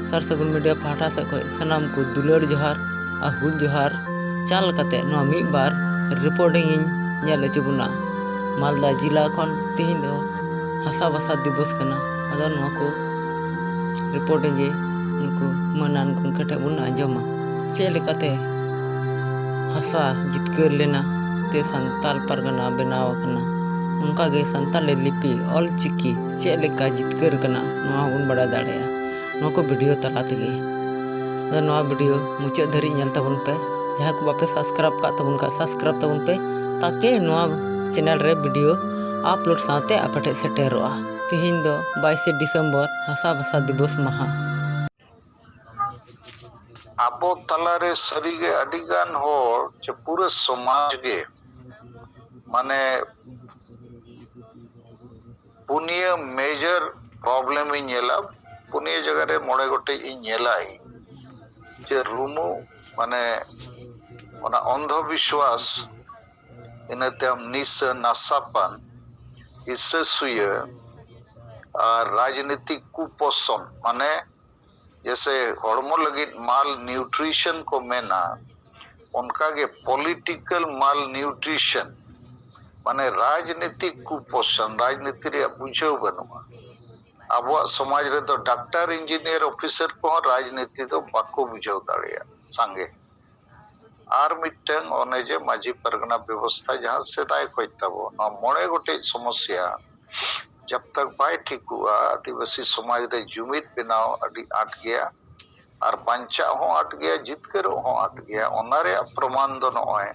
सार सगुन मीडिया पाहटा से खो सानाम को दुलार जोहार आ हुल जोहार चाल कते नो मिद बार रिपोर्टिंग इन नेल चबुना मालदा जिला खन तिहिन दो हासा भाषा दिवस कना आदो नो को रिपोर्टिंग नुकु मनान को कटे बुन आंजमा चे लेकाते हासा जितकर लेना ते संताल परगना बनाव कना उनका गे संताल लिपि ऑल चिकी चे लेका जितकर कना नो बुन बड़ा दाड़या नो को वीडियो तला तेगे तो नो वीडियो मुचाद धरी नेल तबन पे जहां को बापे सब्सक्राइब का तबन का सब्सक्राइब तबन पे ताकि नो चैनल रे वीडियो अपलोड साथे आपटे सेटेरोआ तिहिन दो 22 दिसंबर हासा भाषा दिवस महा आबो तलारे सरीगे अडिगान होर जे पूरे समाज गे माने पुनिया मेजर प्रॉब्लम इन नेला पुनिया जगह रे मोड़े गोटे इन नेलाई जे रूमु माने ओना अंधविश्वास इनते हम निस नासापन इससे सुये राजनीतिक कुपोषण माने जैसे हॉर्मोन लगी माल न्यूट्रिशन को मेना उनका के पॉलिटिकल माल न्यूट्रिशन माने राजनीतिक कुपोषण राजनीति रे बुझाव बनुआ अब समाज रे तो डॉक्टर इंजीनियर ऑफिसर को राजनीति तो बाको बुझाव दाड़िया संगे आर मिटन ओने जे माझी परगना व्यवस्था जहां से दाय खोजताबो न मोड़े गोटे समस्या जब तक बाय ठीक हुआ आदिवासी समाज रे जुमित बनाव अडी आट गया और पंचा हो आट गया जितकर हो आट गया ओनारे प्रमाण दो नय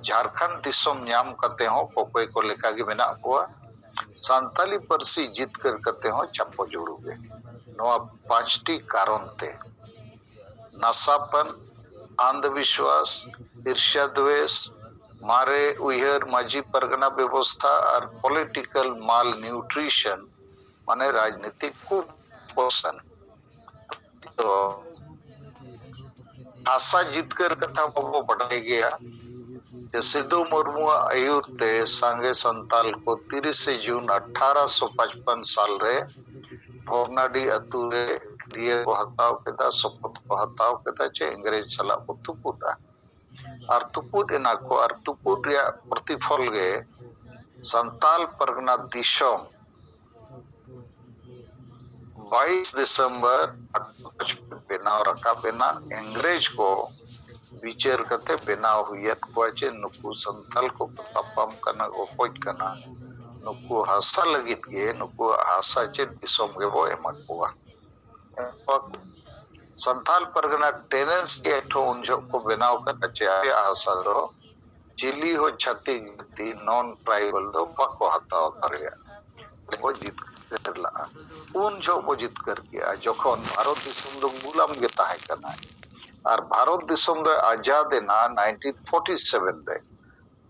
झारखंड दिसम न्याम कते हो कोकोय को लेका के मेना हुआ सांताली परसी जितकर कते हो चप्पो जोड़ुगे नो पांचटी कारण ते नशापन अंधविश्वास ईर्ष्या द्वेष मारे उहर माझी परगना व्यवस्था और पॉलिटिकल माल न्यूट्रिशन माने राजनीतिक कुपोषण तो आशा जीतकर कथा बाबू बढ़ाई गया सिद्धू मुर्मू आयुर्ते सांगे संताल को 30 जून 1855 साल रे भोगनाडी अतु रे क्रिया को हताव केदा शपथ को हताव केदा चे अंग्रेज सला तुपुटा और तुपुट एना को और तुपुट रे प्रतिफल गे संताल परगना दिशम 22 दिसंबर 1855 बेनाव रखा बेना अंग्रेज को विचार करते बेनाव हुयत को चे नुकु संताल को तापम कना ओपज कना नुकु हासा लगित गे नुकु हासा चे दिसम गे वो एमक हुआ संताल परगना टेनेंस के ठो उनजो को बेनाव करना चाहिए हासा दो चिली हो छत्ती ती नॉन ट्राइबल दो पको हताव धरिया वो जीत कर ला उन जो को जीत कर किया जखन भारत दिसम दो गुलाम गे ताहे कना और भारत दिसम दो आजाद ना 1947 रे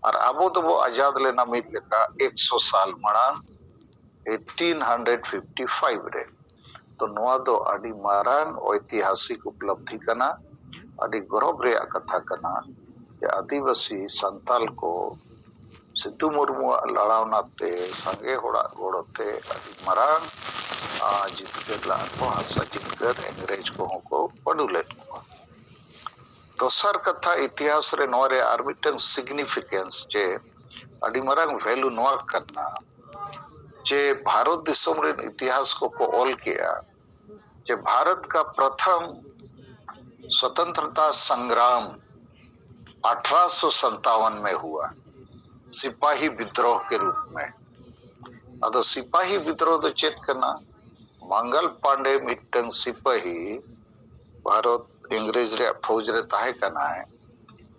और आबो तो वो आजाद लेना मिट लेका 100 साल मणांग 1855 रे तो नोआ दो अडी मारांग ऐतिहासिक उपलब्धि कना अडी गौरव रे कथा कना कि आदिवासी संताल को सिद्धू मुर्मू लड़ावनाते संगे होड़ा गोड़ते अडी मारांग जितकर ला को हासा जितकर अंग्रेज को पडुलेट को तो सर कथा इतिहास रे नोरे आर्मिटन सिग्निफिकेंस जे अडी मारांग वैल्यू नोआ करना जे भारत दिसम रे इतिहास को ऑल किया जे भारत का प्रथम स्वतंत्रता संग्राम 1857 में हुआ सिपाही विद्रोह के रूप में अदो सिपाही विद्रोह तो चेक करना मंगल पांडे मिट्टन सिपाही भारत अंग्रेज रे फौज रे ताहे करना है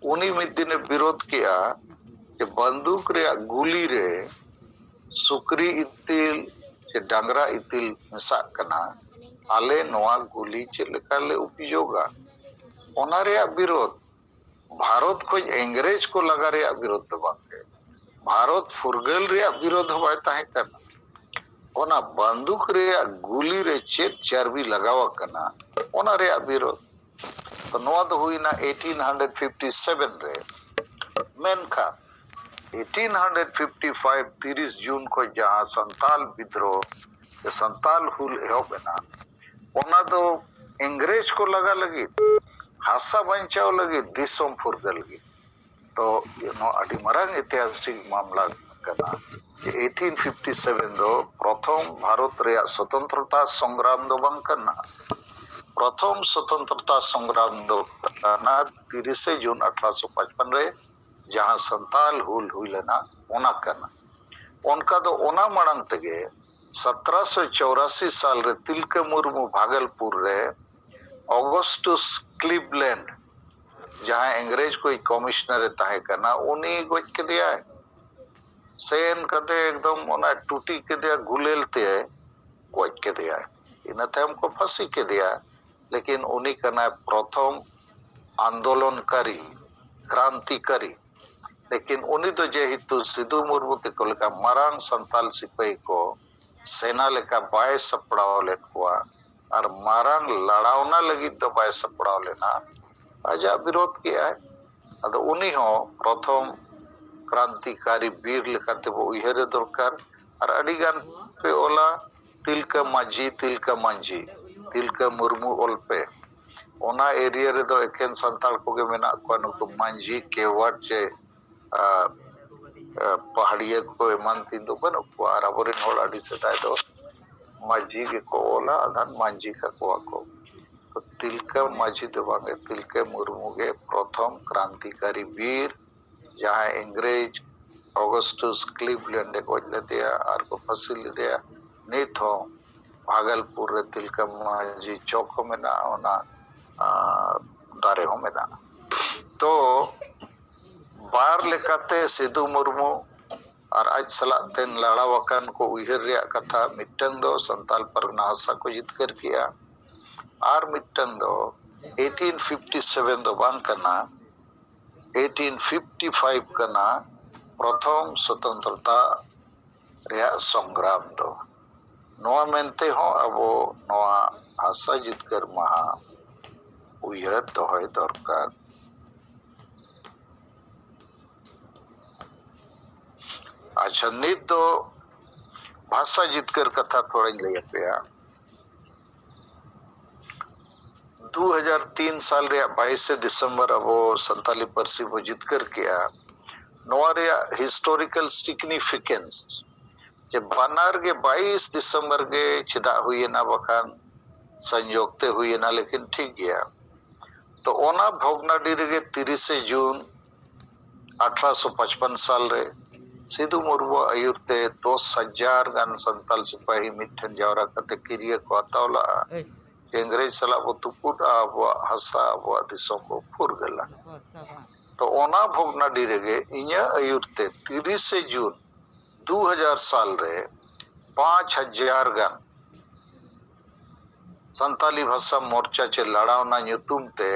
उन्हीं मिद्दी ने विरोध किया कि बंदूक रे गुली रे सुकरी इतिल से डांगरा इतिल मिसा कना आले नोआ गुली चेलकाले उपयोगा ओना रे विरोध भारत को अंग्रेज को लगा रे विरोध तो बांगे भारत फुरगल रे विरोध होय ताहे कना ओना बंदूक रे गुली रे चेक चर्बी लगावा कना ओना रे विरोध तो नोआ तो हुई ना 1857 रे मेनखा 1855 30 जून को जहां संताल विद्रोह संताल हुल एहोबना ओना दो इंग्रेज को लगा लगी हासा बंचाव लगी दिसोम फुरगल लगी तो नो अडी मरांग ऐतिहासिक मामला कना 1857 दो प्रथम भारत रे स्वतंत्रता संग्राम दो बांग कना प्रथम स्वतंत्रता संग्राम दो कना 30 जून 1855 रे जहां संताल हुल हुई लेना ओना कना उनका दो ओना मड़ंग तगे 1784 साल रे तिलका मुर्मू भागलपुर रे ऑगस्टस क्लीवलैंड जहां अंग्रेज कोई कमिश्नर ताहे कना उनी गोज के दिया सेन कदे एकदम ओना टूटी के दिया गुलेल ते गोज के दिया इन तम को फांसी के दिया लेकिन उनी कना प्रथम आंदोलनकारी क्रांतिकारी लेकिन उनी तो जेहितु सिद्धू मुर्मू ते को लेका मारांग संताल सिपाही को सेना लेका बाय सपड़ाव लेकुआ और मारांग लड़ावना लगी तो बाय सपड़ाव लेना आजा विरोध किया है अदो उनी हो प्रथम क्रांतिकारी वीर लेकाते वो उयहरे दरकार और अडिगान पे ओला तिलका मांझी तिलका मुर्मू ओलपे ओना एरिया रे दो एकेन संताल कोगे मेना को नुको मांझी केवाट जे पहाड़िया को एमान तीन दो बनो को और अबोरिन होल अडी सेदाय दो मांझी के को ओला आधान मांझी का को तो तिलका माझी दो बांगे तिलका मुर्मू के प्रथम क्रांतिकारी वीर जहां अंग्रेज ऑगस्टस क्लीवलैंड को ले दिया और को फांसी ले दिया नित हो भागलपुर रे तिलका माझी चौक हो में ना ओना दारे हो में ना तो बार लेकाते सिद्धू मुर्मू और आज सला तेन लड़ा वकान को उयहर रिया कथा मिट्टन दो संताल परगना हासा को जितकर किया और मिट्टन दो 1857 दो बांग कना 1855 कना प्रथम स्वतंत्रता रिया संग्राम दो नोआ मेनते हो अबो नोआ हासा जितकर महा उयहर दोहय दरकार अच्छा नित दो भाषा जितकर कथा थोड़ा लैया पे 2003 साल रे 22 दिसंबर अब संताली परसी वो जितकर किया नोआ रे हिस्टोरिकल सिग्निफिकेंस जे बनार के 22 दिसंबर के चिदा हुई ना बखान संयोगते हुई ना लेकिन ठीक गया तो ओना भोगनाडी रे 30 जून 1855 साल रे सिद्धू मुर्मू आयुरते 10,000 गान संताल सिपाही मिठन जावरा कते किरिया को आतावला अंग्रेज सला वो तुपुर अब हसा वो दिसों को फुरगला तो ओना भोगना डिरेगे इन्या आयुरते 30 जून 2000 साल रे 5,000 गान संताली भाषा मोर्चा चे लड़ावना ᱧᱩᱛᱩᱢ ते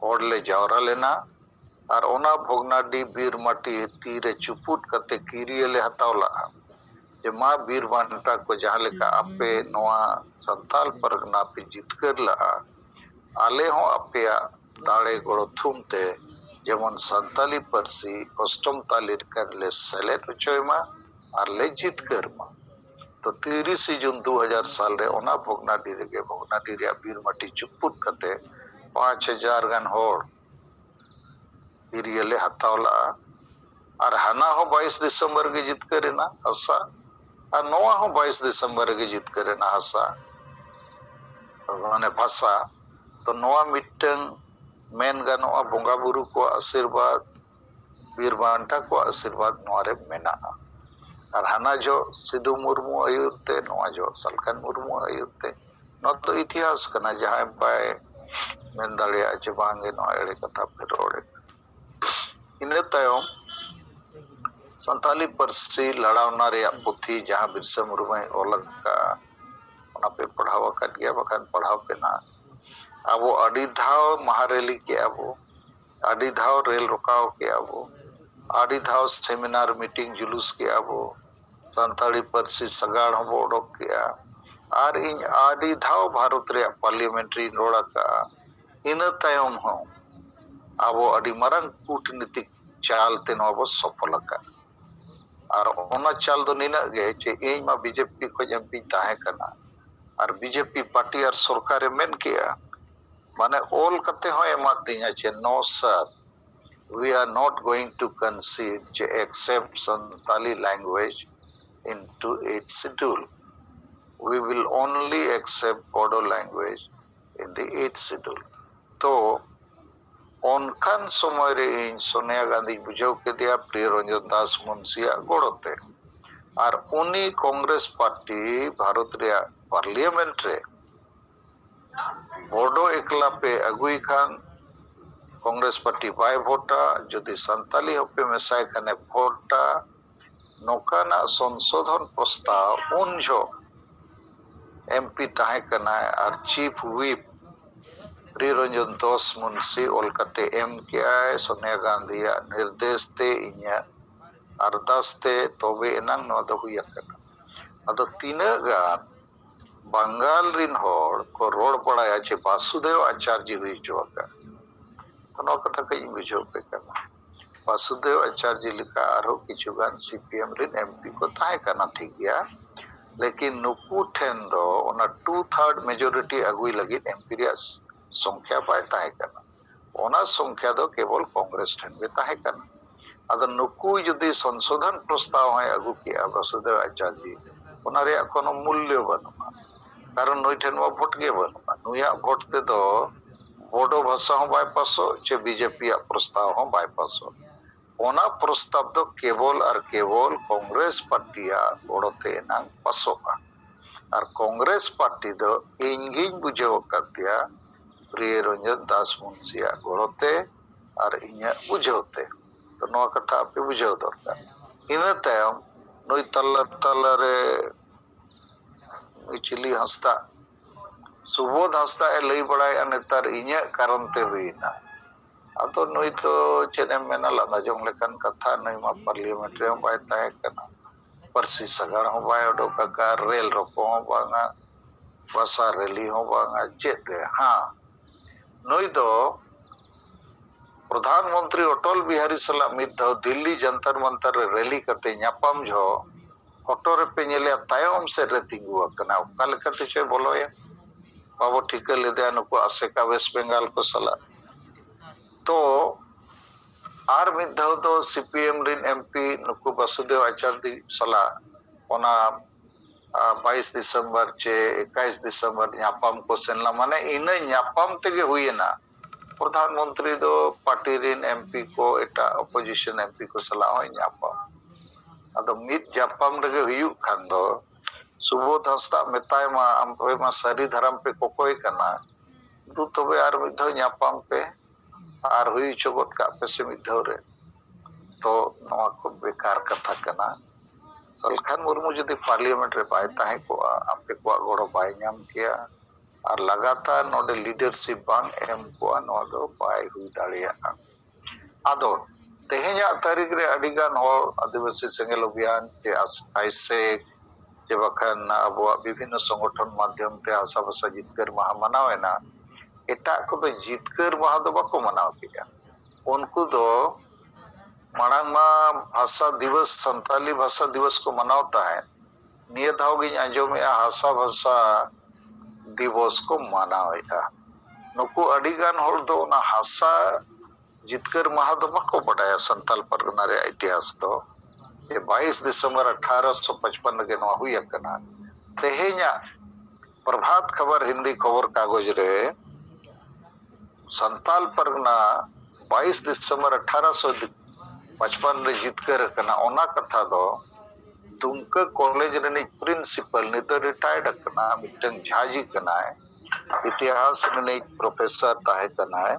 होड़ले जावरा लेना और ओना भोगनाडी बीर माटी तीरे चुपुट कते किरिये ले हतावला जे मा बीर बांटा को जहां लेका आपे नोआ संताल परगना पे जितकर ला आले हो आपे दाड़े गोड़ो थुमते जेमन संताली परसी अष्टम तालिर कर ले सेलेट चोयमा और ले जितकर मा तो 30 जून 2000 साल रे ओना भोगनाडी रे भोगनाडी रे बीर माटी चुपुट कते 5,000 गान होड़ इरियले हतावला और हना हो 22 दिसंबर के जित करे ना हसा और नोआ हो 22 दिसंबर के जित करे ना हसा माने भाषा तो नोआ मिट्टन मेन गानोआ बोंगा बुरु को आशीर्वाद बीर बांटा को आशीर्वाद नोआ रे मेना और हना जो सिद्धू मुर्मू आयुरते नोआ जो सलकन मुर्मू आयुरते नो तो इतिहास कना जहां बाय मेन दाड़िया चे बांगे नोआ एड़े कथा फेरोड़े इने तायम संताली परसी लड़ावना रे पुथी जहां बिरसा मुर्मू ओलक का ओना पे पढ़ावा कर गया बखान पढ़ाव पे ना अब अडी धाव महारेली के अब अडी धाव रेल रोकाव के अब अडी धाव सेमिनार मीटिंग जुलूस के अब संताली परसी सगाड़ हम ओडोक किया और इन अडी धाव भारत रे पार्लियामेंट्री रोड़ा का इन तायम हो अब अडी मरंग कूटनीतिक चाल ते नो सफल का और ओना चाल दो निना गे चे एई मा बीजेपी को एमपी ताहे कना और बीजेपी पार्टी और सरकार मेन किया माने ऑल कते हो एमा दिया चे no sir we are not going to concede to accept Santali language into its schedule. We will only accept Bodo language in the 8th schedule. तो onkan समय रे इन सोनिया गांधी बुझाव के दिया प्रिय रंजन दास मुंशिया गोड़ते और उनी कांग्रेस पार्टी भारत रे पार्लियामेंट रे बोडो एकला पे अगुई खान कांग्रेस पार्टी बाय वोटा जदि संताली होपे मेसाय खाने वोटा नौकाना संशोधन प्रस्ताव उन जो एमपी ताहे कना और चीफ व्हिप प्रियरंजन दास मुंशी ओलकाते एम किया सोनिया गांधी निर्देश ते इन्या अरदास ते तोबे एनांग नो दो हुई कना अदो तीना गान बंगाल रिन होड़ को रोड पड़ाया चे वासुदेव आचार्य हुई जोका कथा कई बुझो पे करना वासुदेव आचार्य लिखा आरो किचुगान सीपीएम रिन एमपी को ताहे करना ठीक गया लेकिन नुकु ठेन दो ओना 2/3 मेजॉरिटी अगुई लगी एमपी रे संख्या पाए ताहे करना ओना संख्या दो केवल कांग्रेस ठेन बे ताहे करना अद नुकु यदि संशोधन प्रस्ताव है अगु किया वासुदेव आचार्य ओना रे कोनो मूल्य बनुमा कारण नई ठेन मा वोट के बनुमा नुया वोट ते दो बोडो भाषा हो बायपासो चे बीजेपी प्रस्ताव हो बायपासो ओना प्रस्ताव दो केवल और केवल कांग्रेस पार्टिया गोड़ते ना पासोगा और कांग्रेस पार्टी दो इंगिंग बुझाव कतिया प्रिय रंजन दास मुंशिया गोड़ते और इन्या बुझावते तो नवा कथा पे बुझाव दरकार इना तायम नई तल्ला रे चिली हंसता सुबोध हंसता ए लई बड़ाय नेतार इन्या कारण ते हुईना अतो नई तो चेने मेना लादा जोंग लेकन कथा नई मा पार्लियामेंट रे बाय ताहे कना परसी सगाड़ हो बाय ओडोका का रेल रोको हो बांगा बसा रैली हो बांगा चेत रे हां नई तो प्रधानमंत्री अटल बिहारी सला मिद दिल्ली जंतर मंतर रे रैली करते न्यापाम जो ऑटो रे पे नेले तायम से रे तिंगु कना ओका लेकते चे बोलोया बाबू ठीक ले नुकु आसेका वेस्ट बंगाल को सला तो आर मिधाव तो सीपीएम रिन एमपी नुकु वासुदेव आचार्य सला ओना 22 दिसंबर चे 21 दिसंबर न्यापाम को सेनला माने इन न्यापाम तेगे हुईना प्रधानमंत्री दो पार्टी रिन एमपी को एटा अपोजिशन एमपी को सला हो न्यापाम अदो मिद जापाम रगे हुयु खान दो सुबोध हंसता मेताय मा अम्पे मा सरी धरम पे कोकोय कना दु तबे आर मिधाव न्यापाम पे आर हुई चोगत का पे से मिधाव रे तो नवा को बेकार कथा कना सलखान मुर्मू जदि पार्लियामेंट रे बाय ताहे को आपे को गोड़ो बाय नाम किया और लगातार नोडे लीडरशिप बांग एम को नवा दो बाय हुई दाड़िया आदो तेहेnya तारीख रे अडिगान हो आदिवासी सेंगेल अभियान के आइसे जे बखान अब विभिन्न संगठन माध्यम ते आशा भाषा जितकर माह मनावेना एटा को तो जितकर माह दो बाको मनाव किया उनको दो मांग मा भाषा दिवस संताली भाषा दिवस को मनावता है निय धाव गी आंजो में भाषा भाषा दिवस को मनावेगा नुकु अडिगान होल दो ना भाषा जितकर माह दो बाको बडाया संताल परगना रे इतिहास तो ये 22 दिसंबर 1855 के नवा हुई कना तेहेnya प्रभात खबर हिंदी खबर कागज रे संताल परगना 22 दिसंबर 1855 रे जितकर कना ओना कथा दो दुमका कॉलेज रे प्रिंसिपल ने तो रिटायर्ड कना मिटन झाजी कना है इतिहास ने प्रोफेसर ताहे कना है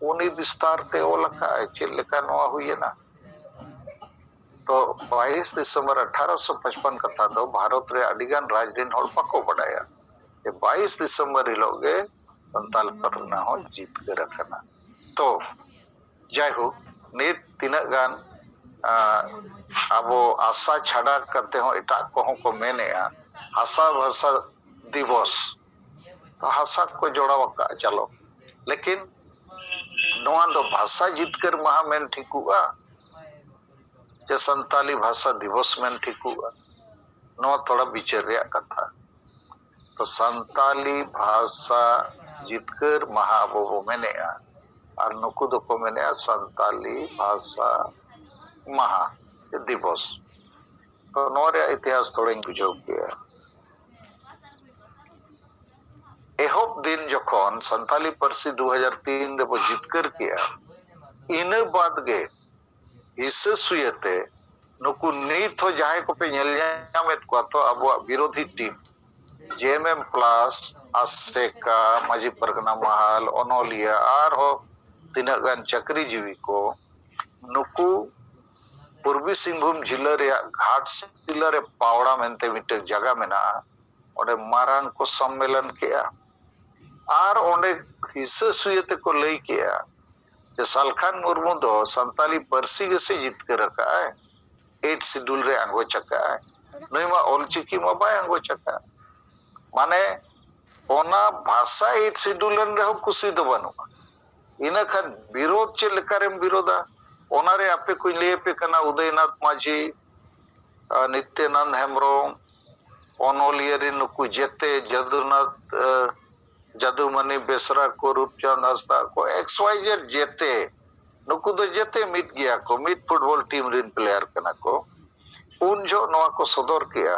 उनी विस्तार ते ओलका है चेलका नवा हुई ना तो 22 दिसंबर 1855 कथा दो भारत रे अडिगान राजदिन होल पको बडाया ये 22 दिसंबर हिलोगे संताल परगना हो जीत के रखना तो जय हो नित तिना गान अबो आशा छाड़ा करते हो एटा को मेनेया आशा भाषा दिवस तो भाषा को जोड़ा चलो लेकिन नवा दो भाषा जीतकर महा मेन ठिकुआ जे संताली भाषा दिवस में ठीक हुआ नवा थोड़ा विचार रे कथा तो संताली भाषा जितकर महा बो मेनेआ और नुकु दो मेनेआ संताली भाषा महा दिवस। तो नोरे इतिहास थोड़े बुझाव किया। एहब दिन जखन संताली परसी 2003 रे बो जितकर किया इन बाद गे हिस्से सुयते नुकु नीत हो जाए को पे नेलयामेत को तो अब विरोधी टीम जेएमएम प्लस आसेका माजी परगना महल ओनोलिया और हो तीना गान चक्री जीवी को नुकु पूर्वी सिंहभूम जिला रे घाट जिला रे पावड़ा मेनते मिटे जगह मेना ओडे मारांग को सम्मेलन किया और ओडे हिस्से सुयते को लई किया जे सालखान मुर्मू दो संताली परसी गे से जीत कर रखा है 8 शेड्यूल रे आंगो चका है नईमा ओलचिकी मा बाय आंगो चका माने ओना भाषा 8 शेड्यूल रे हो कुसी दो बनु इना खान विरोध चे लेकारेम विरोधा ओना रे आपे कोई ले पे कना उदयनाथ माझी नित्यानंद हेम्ब्रम ओनोलियरी नुकु जेते जदुनाथ जादुमणि बेसरा को रूपचंद हंसदा को XYZ जेते नुकु दो जेते मिट गया को मिट फुटबॉल टीम रिन प्लेयर कना को उन जो नवा को सदर किया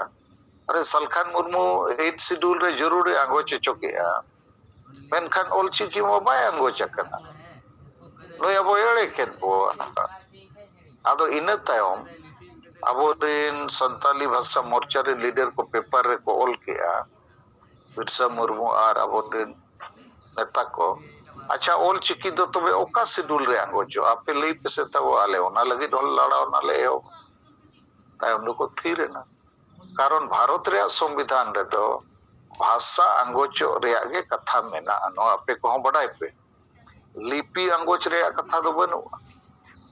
अरे सलखान मुर्मू 8 शेड्यूल रे जरूर आंगो चोकिया मेनखान ओलचिकी मो बाय आंगो चकना नोय अबो एड़े केन बो आदो इन तायम अबो रिन संताली भाषा मोर्चा रे लीडर को पेपर रे को ओल किया बिरसा मुर्मू और अब नेता को अच्छा ओल चिकी दो तबे ओका शेड्यूल रे आंगो जो आपे लई पेसे तब आले ओना लगी ढोल लड़ाओ ना ले हो तायम दो को थीरे ना कारण भारत रे संविधान रे दो भाषा आंगोचो रे आगे कथा मेना नो आपे को बड़ाई पे लिपि आंगोच रे कथा दो बनु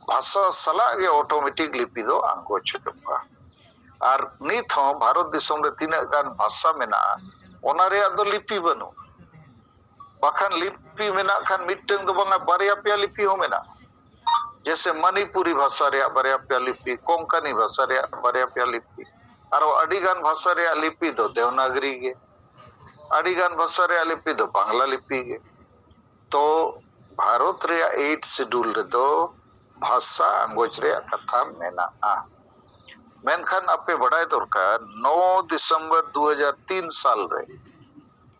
भाषा सला गे ऑटोमेटिक लिपि दो आंगोच का और नित हो भारत दिसम रे तीना गान भाषा मेना ओना रे दो लिपि बनु बाखान लिपि मेना खान मिटंग दो बंगा बारिया पे लिपि हो मेना जैसे मणिपुरी भाषा रे बारिया पे लिपि कोंकणी भाषा रे बारिया पे लिपि और अडिगान भाषा रे लिपि दो देवनागरी गे अडिगान भाषा रे लिपि दो बांग्ला लिपि गे तो भारत रे 8 शेड्यूल रे दो भाषा अंगोच रे कथा मेना मेनखान आपे बड़ाई दरकार 9 दिसंबर 2003 साल रे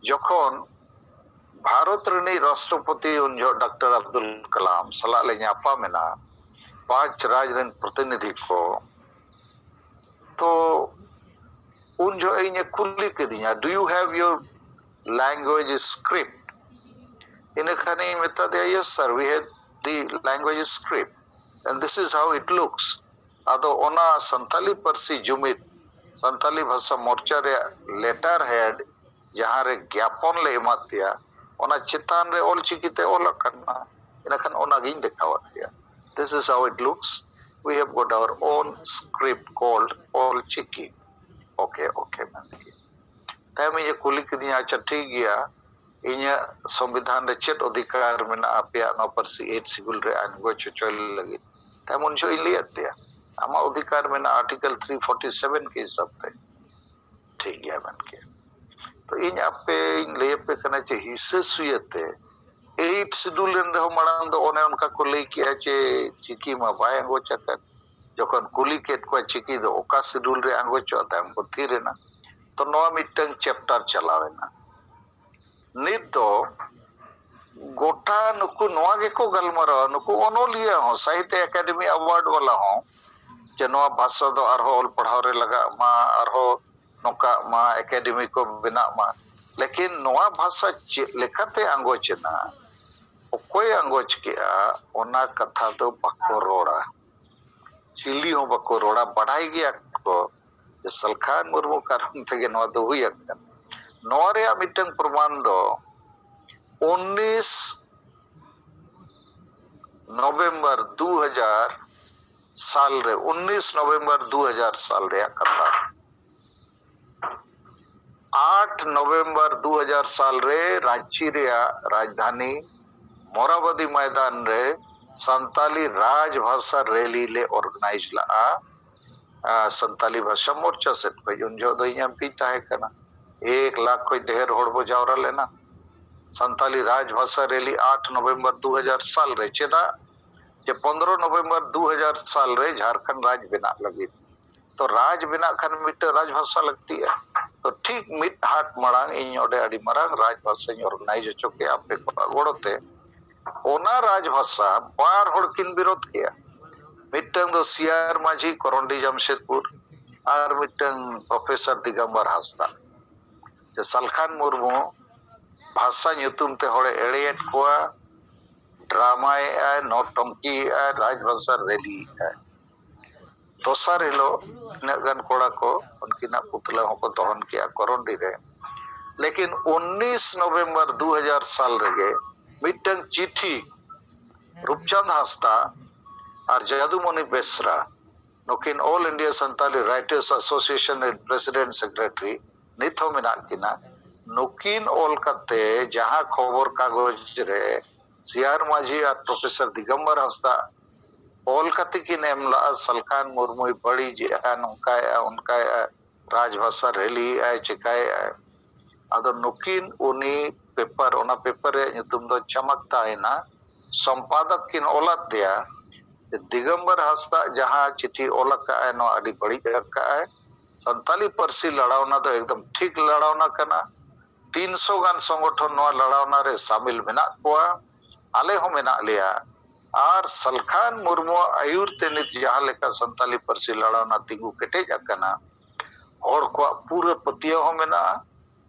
जखन भारत रनी राष्ट्रपति उन जो डॉक्टर अब्दुल कलाम सला ले न्यापा मेना 5 राज्य रन प्रतिनिधि को तो उन जो इने कुली के दिया do you have your language script इन खानी मेता दे yes sir we have the language script and this is how it looks आदो ओना संताली परसी जुमित संताली भाषा मोर्चा रे लेटर हेड जहां रे ज्ञापन ले एमातिया ओना चितान रे ओल चिकीते ओल करना इनखान ओना गिन देखावत दिया this is how it looks we have got our own script called Ol Chiki okay okay मैंने ताम ये कुली के दिया अच्छा ठीक गया इnya संविधान रे चेत अधिकार मेना आपया नो परसी 8 शेड्यूल रे आंगो चोचल लगी तामन जो इलियतिया आमा अधिकार में ना आर्टिकल 347 के हिसाब से ठीक गया बन के तो इन आपे इन ले पे कना चे हिस्से सुयते 8 शेड्यूल रे हो मड़ान दो ओने उनका को ले किया चे चिकी मा बाय आंगो चकर जखन कुली केट को चिकी दो ओका शेड्यूल रे आंगो चोता हमको थीरे ना तो नवा मिटंग चैप्टर चलावे ना नित दो गोटा नुकु नवा गे को गलमरा नुकु ओनोलिया हो साहित्य एकेडमी अवार्ड वाला हो जे नवा भाषा दो आरो ऑल पढ़ाव रे लगा मा आरो नोका मा एकेडमी को बिना मा लेकिन नवा भाषा लेखाते आंगोच ना ओकोय आंगोच किया ओना कथा दो बको रोड़ा चिली हो बको रोड़ा बढ़ाई गया को सलखान मुर्मू कारण थे नवा दो हुई नवा रे मिटंग प्रमाण दो 19 नवंबर 2000 साल रे 19 नवंबर 2000 साल रे कथा 8 नवंबर 2000 साल रे रांची रे राजधानी मोराबादी मैदान रे संताली राजभाषा रैली ले ऑर्गेनाइज ला संताली भाषा मोर्चा से उन जो दो यहाँ पीता है कना 1 लाख कोई ढेर होड़ बो जावरा लेना संताली राजभाषा रैली 8 नवंबर 2000 साल रे चेदा जे 15 नवंबर 2000 साल रे झारखंड राज बना लगी तो राज बना खान मिट राजभाषा लगती है तो ठीक मिट हाट मरांग इन ओडे अडी मरांग राजभाषा ऑर्गेनाइज चोके आपे गोड़ते ओना राजभाषा बार होड़ किन विरोध किया मिटंग दो सीआर माझी करंडी जमशेदपुर और मिटंग प्रोफेसर दिगंबर हांसदा जे सलखान मुर्मू भाषा ᱧᱩᱛᱩᱢ ते होड़े एड़ेट कोआ ड्रामा है नौटंकी है राजभाषा रैली है दोसर हिलो नगन कोड़ा को उनकी ना पुतला को दहन किया करंडी रे लेकिन 19 नवंबर 2000 साल रेगे मिटंग चिट्ठी रूपचंद हांसदा और जादूमणि बेसरा नुकिन all India Santali writers association president secretary निथो मेना किना नुकिन ऑल कते जहां खबर कागज रे सीआर माझी और प्रोफेसर दिगंबर हांसदा ऑल कते किन एमला सलखान मुर्मू बड़ी जे उनका राजभाषा रैली है चिकाए आदो नुकिन उनी पेपर ओना पेपर रे ᱧᱩᱛᱩᱢ दो चमकता है ना संपादक किन ओलात दिया दिगंबर हांसदा जहां चिट्ठी ओलका है नो अडी बड़ी का है संताली परसी लड़ावना तो एकदम ठीक लड़ावना कना 300 गान संगठन नो लड़ावना रे शामिल मेना कोआ आले हो मेना लिया और सलखान मुर्मू आयुर ते नित जहां लेका संताली परसी लड़ावना तिगु केटेज अकना और को पूरे पतिया हो मेना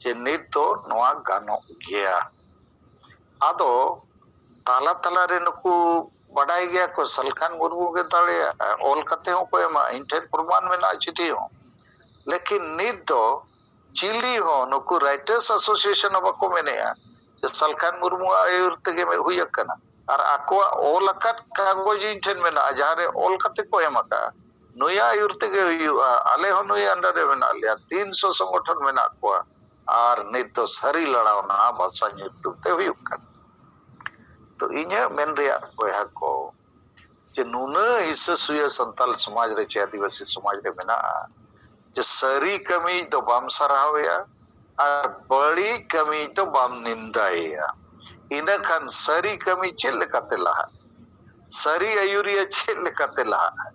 जे नित तो नोआ गानो गया आदो ताला ताला रे नुकु बड़ाई गया को सलखान मुर्मू के ताले ऑल कते हो को एमा इंटेन प्रमाण में ना चिट्ठी हो लेकिन नित दो चिली हो नुकु राइटर्स एसोसिएशन बको मेने जे सलखान मुर्मू आयुर तेगे में हुई कना और आको ऑल अकत कागज इंटेन में ना जहारे ऑल कते को एमका नुया आयुर तेगे हुई आले हो नुया अंडर रे में लिया 300 संगठन में ना को और नित तो सरी लड़ावना भाषा ᱧᱩᱛᱩᱢ ते हुई कना तो इन्हें मेन रिया बया को जे नुना हिस्सा सुया संताल समाज रे चे आदिवासी समाज रे मेना जे सरी कमी तो बाम सराहया और बड़ी कमी तो बाम निंदाया इना खान सरी कमी चेल काते लहा सरी आयुरिया चेल काते लहा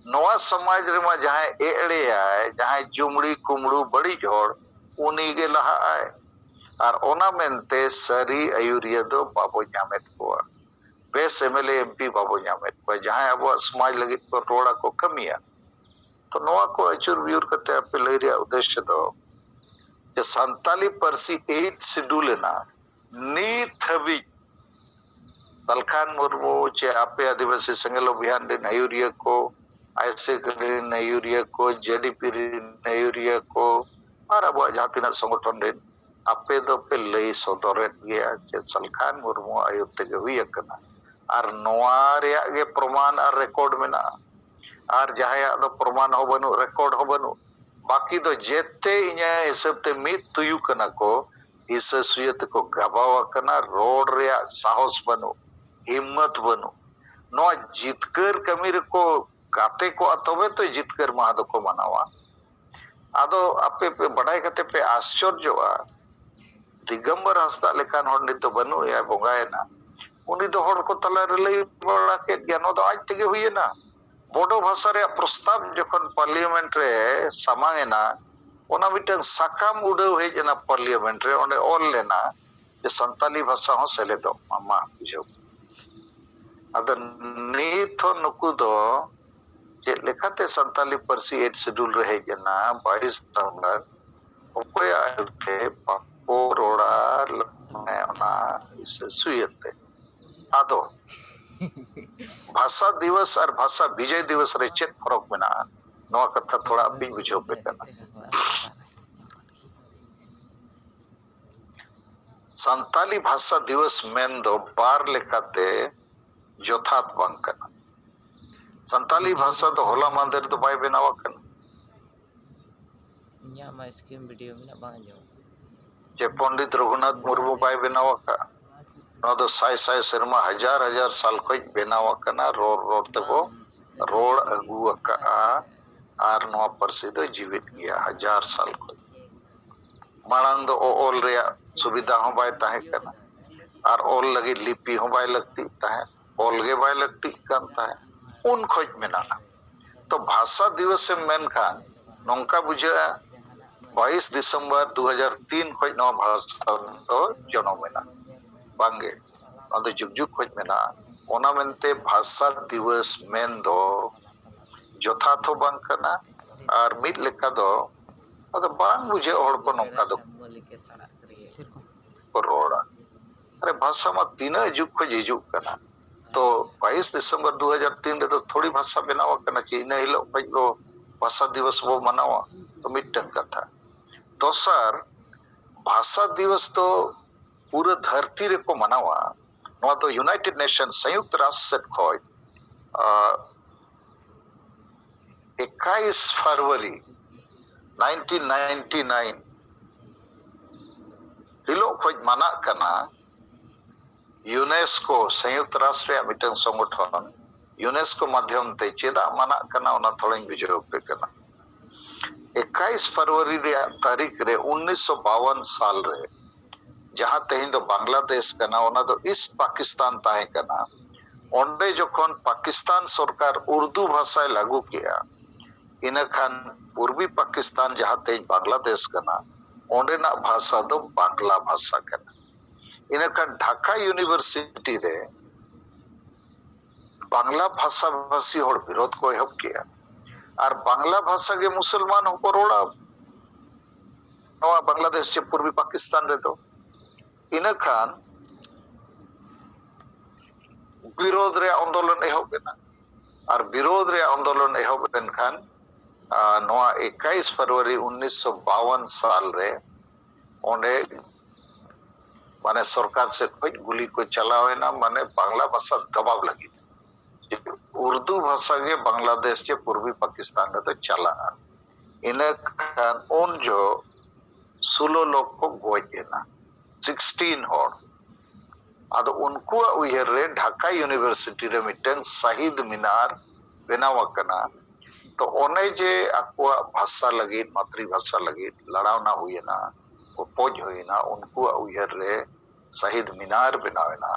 नवा समाज रे मा जहां एड़े आए जहां जुमड़ी कुमड़ू बड़ी जोड़ उनी गे लहा आए और ओना मेनते सरी आयुरिया दो बाबो ᱧᱟᱢᱮᱫ कोआ बेस एमएलए एमपी बाबो ᱧᱟᱢᱮᱫ कोआ जहां अब समाज लगित को रोड़ा को कमिया तो नोआ को अचुर व्यूर करते आपे लई रिया उद्देश्य दो जे संताली परसी 8 शेड्यूल ना नीत हबी सलखान मुर्मू चे आपे आदिवासी संगेलो अभियान दिन आयुरिया को ऐसे दिन आयुरिया को जेडीपी आयुरिया को और अब जहां तिना संगठन दिन आपे दो पे लई सदरेत गया जे सलखान मुर्मू आयुर तेगे हुई कना और नोआ रेया गे प्रमाण और रिकॉर्ड मेना और जहां दो प्रमाण हो बनु रिकॉर्ड हो बनु बाकी दो जेते इnya हिसाब ते मित तुयु कना को इस सुयत को गबावा कना रोड रेया साहस बनु हिम्मत बनु नोआ जितकर कमी रे को गाते को अतोबे तो जितकर महा दो को मनावा आदो आपे पे बड़ाई कते पे आश्चर्यवा दिगंबर हांसदा लेकान होड़ नित तो बनु या बोंगायना उनी दो होड़ को तला रे लई बड़ा के ज्ञानो दो आज तेगे हुईना बोडो भाषा रे प्रस्ताव जखन पार्लियामेंट रे सामांगेना ओना मिटन साकाम उड़ाव हेजना पार्लियामेंट रे ओंडे ऑल लेना जे संताली भाषा हो सेले दो मामा बुझो अद नीत हो नुकु दो जे लेखाते संताली परसी 8 शेड्यूल रे हेजना 22 नवंबर ओकोय आयुते पोरोड़ा में ओना इस सुयते आदो भाषा दिवस और भाषा विजय दिवस रे चेत फरक मेना नवा कथा थोड़ा बिन बुझो पे करना संताली भाषा दिवस मेन दो बार लेकाते जोथात बांग करना संताली भाषा तो होला मंदिर तो बाय बनावा करना इन्या मा स्क्रीन वीडियो में ना बांग जो जे पंडित रघुनाथ मुर्मू बाय बनावा का नो तो साय साय शर्मा हजार हजार साल को बनावा कना रोड रोड तको रोड अगुआ का आर नो परसी दो जीवित गया 1000 साल को मांग दो ओल रे सुविधा हो बाय ताहे कना और ओल लगी लिपि हो बाय लगती ताहे ओल गे बाय लगती कान ताहे उन खोज मेना तो भाषा दिवस से मेन खान नौका बुझा 22 दिसंबर 2003 खोज नवा भाषा तो जन्म मेना बांगे अदो जुग जुग खोज मेना ओना मेनते भाषा दिवस मेन दो जथाथो बांग कना और मिड लेका दो अदो बांग बुझे हड़ को नौका दो रोड़ा अरे भाषा में तीन जुग खोज हिजुग कना तो 22 दिसंबर 2003 रे तो थोड़ी भाषा बनावा कना कि इन हिलो खोज दो भाषा दिवस वो मनावा तो मिटन कथा दोसर भाषा दिवस तो पूरा धरती रे को मनावा नवा तो यूनाइटेड नेशन संयुक्त राष्ट्र से खोज 21 फरवरी 1999 हिलो खोज मना कना यूनेस्को संयुक्त राष्ट्र मिटन संगठन यूनेस्को माध्यम ते चेदा मना कना ओना थोड़ी बुझाव पे कना 21 फरवरी रे तारीख रे 1952 साल रे जहां तेहिं दो बांग्लादेश कना ओना दो ईस्ट पाकिस्तान ताहे कना ओंडे जोखन पाकिस्तान सरकार उर्दू भाषा लागू किया इन खान पूर्वी पाकिस्तान जहां तेज बांग्लादेश कना ओंडे ना भाषा दो बांग्ला भाषा कना इन खान ढाका यूनिवर्सिटी रे बांग्ला भाषा भाषी होड़ विरोध को एहब किया और बांग्ला भाषा के मुसलमान हो को रोड़ा नवा बांग्लादेश के पूर्वी पाकिस्तान रे तो इन खान विरोध रे आंदोलन एहब बेना और विरोध रे आंदोलन एहब बेन खान नवा 21 फरवरी 1952 साल रे ओंडे माने सरकार से खोज गुली को चलावे ना माने बांग्ला भाषा दबाव लगी उर्दू भाषा के बांग्लादेश के पूर्वी पाकिस्तान में तो चला इन खान उन जो 16 लोग को गोज ना 16 होड़ आदो उनको उयहर रे ढाका यूनिवर्सिटी रे मिटन शहीद मीनार बनावा कना तो ओने जे आकुआ भाषा लगी मातृभाषा लगी लड़ावना हुई ना पोज हुई ना उनको उयहर रे शहीद मीनार बनावेना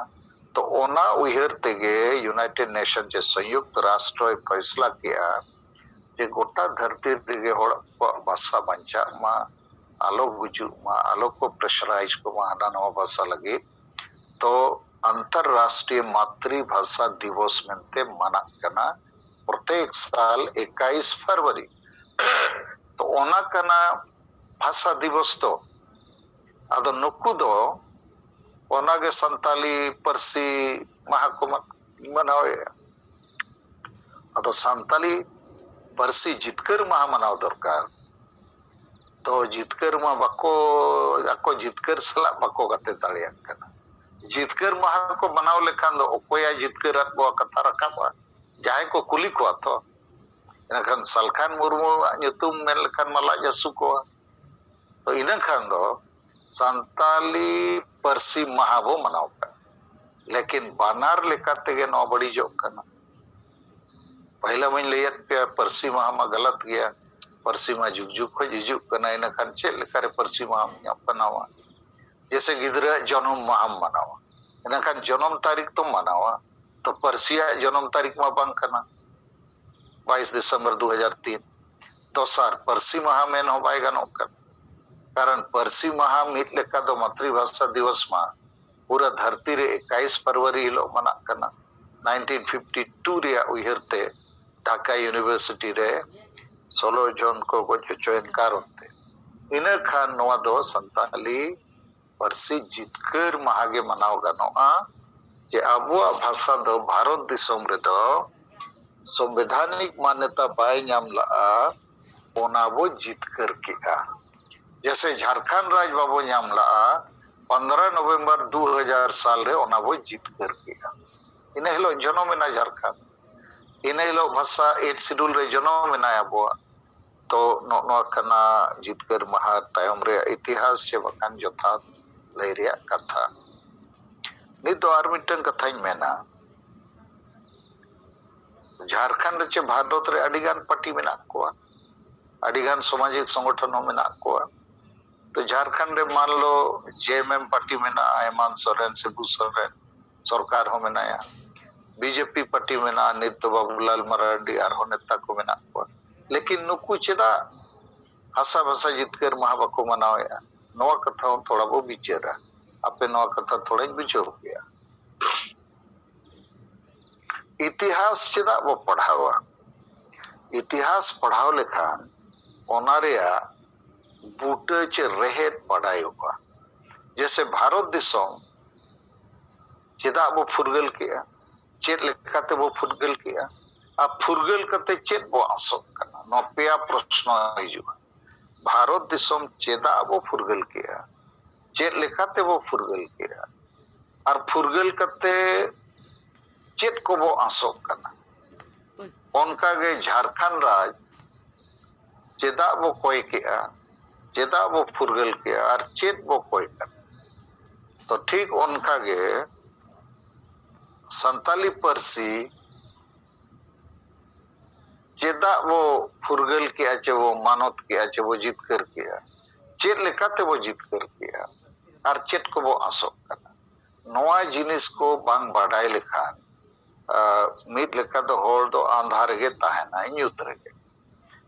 तो ओना उयहर तेगे यूनाइटेड नेशन जे संयुक्त राष्ट्र फैसला किया जे गोटा धरती रे होड़ भाषा बंचा मा आलो गुजु मा आलो को प्रेशराइज को माना नवा भाषा लगी तो अंतरराष्ट्रीय मातृभाषा दिवस मेंते मना कना प्रत्येक साल 21 फरवरी तो ओना कना भाषा दिवस तो आदो नुकु दो ओना के संताली परसी महा को मनावे आदो संताली परसी जितकर महा मनाव दरकार तो जितकर मा बको आको जितकर सला बको गते दाड़िया कना जितकर महा को मनाव लेखान दो ओकोया जितकर आको कथा रकाबा जाय को कुली को तो इनखान सलखान मुर्मू nyutum मेन लेखान मला जसु को तो इनखान दो संताली परसी महा वो मनाव का लेकिन बानार लेकाते के नौ बड़ी जो करना पहला मैं लेयत पे परसी महा में गलत गया परसी महा जुग जुग को जिजुक करना इनखान चेल लेकारे परसी महा बनावा जैसे गिदरा जन्म महा मनावा इनखान जन्म तारीख तो मनावा तो परसिया जन्म तारीख में बांग करना 22 दिसंबर 2003 दोसार परसी महा मेन हो पाएगा नौकर कारण परसी महा मिट लेका दो मातृभाषा दिवस में पूरा धरती रे 21 फरवरी लो मना करना 1952 रे उयहरते ढाका यूनिवर्सिटी रे 16 जन को चयनकार होते इन खान नवा दो संताली परसी जितकर महागे मनाव गनोआ जे आबुआ भाषा दो भारत दिसोम रे दो संवैधानिक मान्यता बाय नाम ला ओना वो जितकर किया जैसे झारखंड राज्य बाबू नाम ला 15 नवंबर 2000 साल रे ओना वो जितकर किया इन हिलो जन्म में ना झारखंड इन हिलो भाषा 8 शेड्यूल रे जन्म में ना आबुआ तो नो कना जितकर महा तायम रे इतिहास से बकान जथा लय रे कथा नि तो आर मिटन कथाई मेना झारखंड चे भारत रे अडिगान पार्टी मेना कोआ अडिगान सामाजिक संगठन में मेना कोआ तो झारखंड रे मान लो जेएमएम पार्टी मेना हेमंत सोरेन शिबू सोरेन सरकार हो मेनाया बीजेपी पार्टी मेना नित तो बाबूलाल मरांडी और नेता को मेना को लेकिन नुकु चेदा हसा भसा जितकर महा बाको मनाया नवा कथा थोड़ा बो विचारा आपे नवा कथा थोड़ा बुझो गया इतिहास चेदा बो पढ़ावा इतिहास पढ़ाव लेखान ओनारिया बूटे चे रेहेद पढ़ायोगा जैसे भारत दिसोम चेदा बो फुरगल किया चेद लेखाते बो फुरगल किया अब फुरगल कते चेद बो आसोक करना नोपिया प्रश्न हिजुआ भारत दिसोम चेदा बो फुरगल किया चेद लेखाते बो फुरगल किया और फुरगल कते चेद को बो आसोक करना उनका गे झारखंड राज चेदा बो कोई किया चेदा बो फुरगल किया और चेद बो कोई कर तो ठीक उनका गे संताली परसी चेदा वो फुरगल किया चे वो मानत किया चे वो जीत कर किया चेद लेखाते वो जीत कर किया और चेद को वो आसोक करना नवा जिनिस को बांग बाडाय लेखान मीट लेखा तो होड़ दो आंधार गे ताहेना ᱧᱩᱛ ᱨᱮᱜᱮ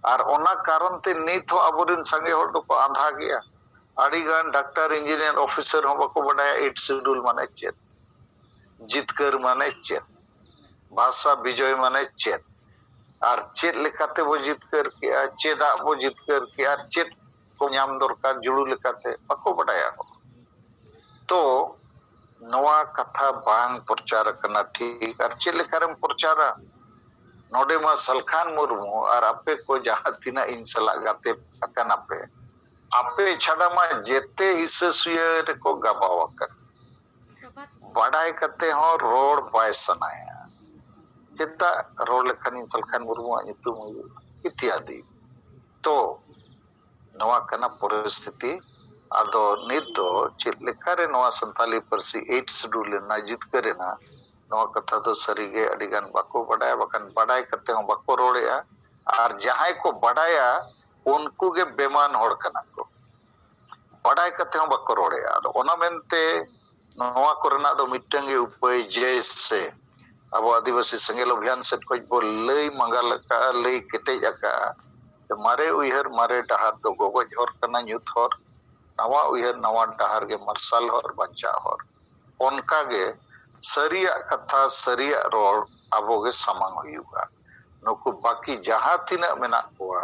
और ओना कारण ते नीत हो अबोरिन संगे होड़ दो को आंधा गया आड़ी गान डॉक्टर इंजीनियर ऑफिसर हो बको बडाया 8 शेड्यूल माने चेद जितकर माने चेद भाषा विजय माने चेद और चेद लेखाते वो जितकर किया चेदा वो जितकर किया और चेद को ᱧᱟᱢ दरकार जुड़ू लेखाते बको बडाया हो तो नवा कथा बांग प्रचार करना ठीक और चेद लेखारेम प्रचारा नोडे मा सलखान मुर्मू और आपे को जहां तिना इन सला गाते अकन आपे छाड़ा मा जेते हिस्से सुये रे को गबावा कर बड़ाई करते हो रोड बाय सनाया चिंता रोड लेखनी सलखान मुर्मू नितुम इत्यादि तो नवा कना परिस्थिति आदो नित दो चेद लेखारे नवा संताली परसी 8 शेड्यूल ना जित करे ना नवा कथा तो सरीगे अडिगान बाको बडाया बकन बडाय करते हो बाको रोड़ेया और जहां को बडाया उनको के बेमान होड़ कना को बडाय करते हो बाको रोड़ेया तो ओना मेनते नवा कोरना दो मिटंगे उपाय जैसे अब आदिवासी संगेल अभियान से कोई बोल लई मंगल का लई केटेज का मारे उयहर मारे डहार दो गोगोज होर कना ᱧᱩᱛ होर नवा उयहर नवा डहार के मरसाल होर बच्चा होर उनका गे सरिया कथा सरिया रोड अबो गे सामांग हुआ नुकु बाकी जहां तिना मेना कोआ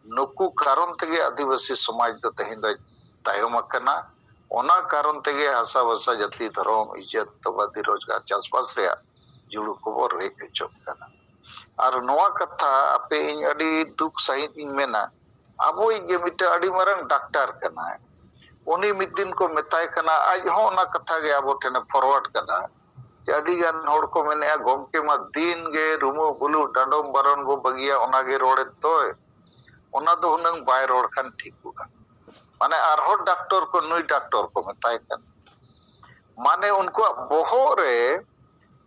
नुकु कारण तेगे आदिवासी समाज दो तेहिन दो तायम अकना ओना कारण तेगे हसा वसा जाति धर्म इज्जत तबादी रोजगार चासबास रे जुड़ू को बो रे चोक कना और नवा कथा आपे इन अडी दुख सहित इन मेना अबो गे मिटे अडी मारंग डॉक्टर कना उनी मिद दिन को मेताय कना आज हो ना कथा गे अबो ठेने फॉरवर्ड कना अडी गान होड़ को मेने गोमके मा दिन गे रुमु बुलु डांडोम बारन गो बगिया ओना गे रोड़े तोय ओना दो हुनंग बाय रोड़ खान ठीकुगा माने आरहो डॉक्टर को नुई डॉक्टर को मेताय कन माने उनको बोहरे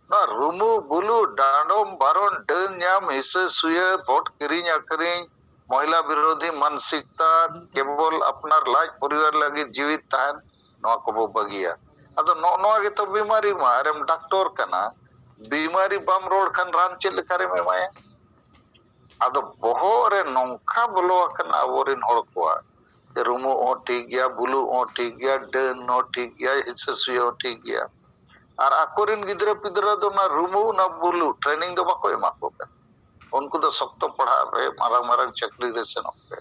ना रुमु बुलु डांडोम बारन डन ᱧᱟᱢ हिस्से सुये वोट किरिंग अकरिंग महिला विरोधी मानसिकता केवल अपना लाज परिवार लगी जीवित ताहन नवा को बो बगिया अदो नवा गे तो बीमारी मा अरेम डॉक्टर कना बीमारी बम रोड खान रान चेल करे में माया अदो बोहरे नोंखा बोलो कना ओरिन होड़ कोआ रुमु ओ ठीक गया बुलु ओ ठीक गया डन ओ ठीक गया हिस्से सुये ओ ठीक गया और आकोरिन गिदरा पिदरा दो ना रुमु ना बुलु ट्रेनिंग दो बाको एमा को उनको तो सख्त पढ़ा पे मारंग मारंग चक्री रे सेनोक पे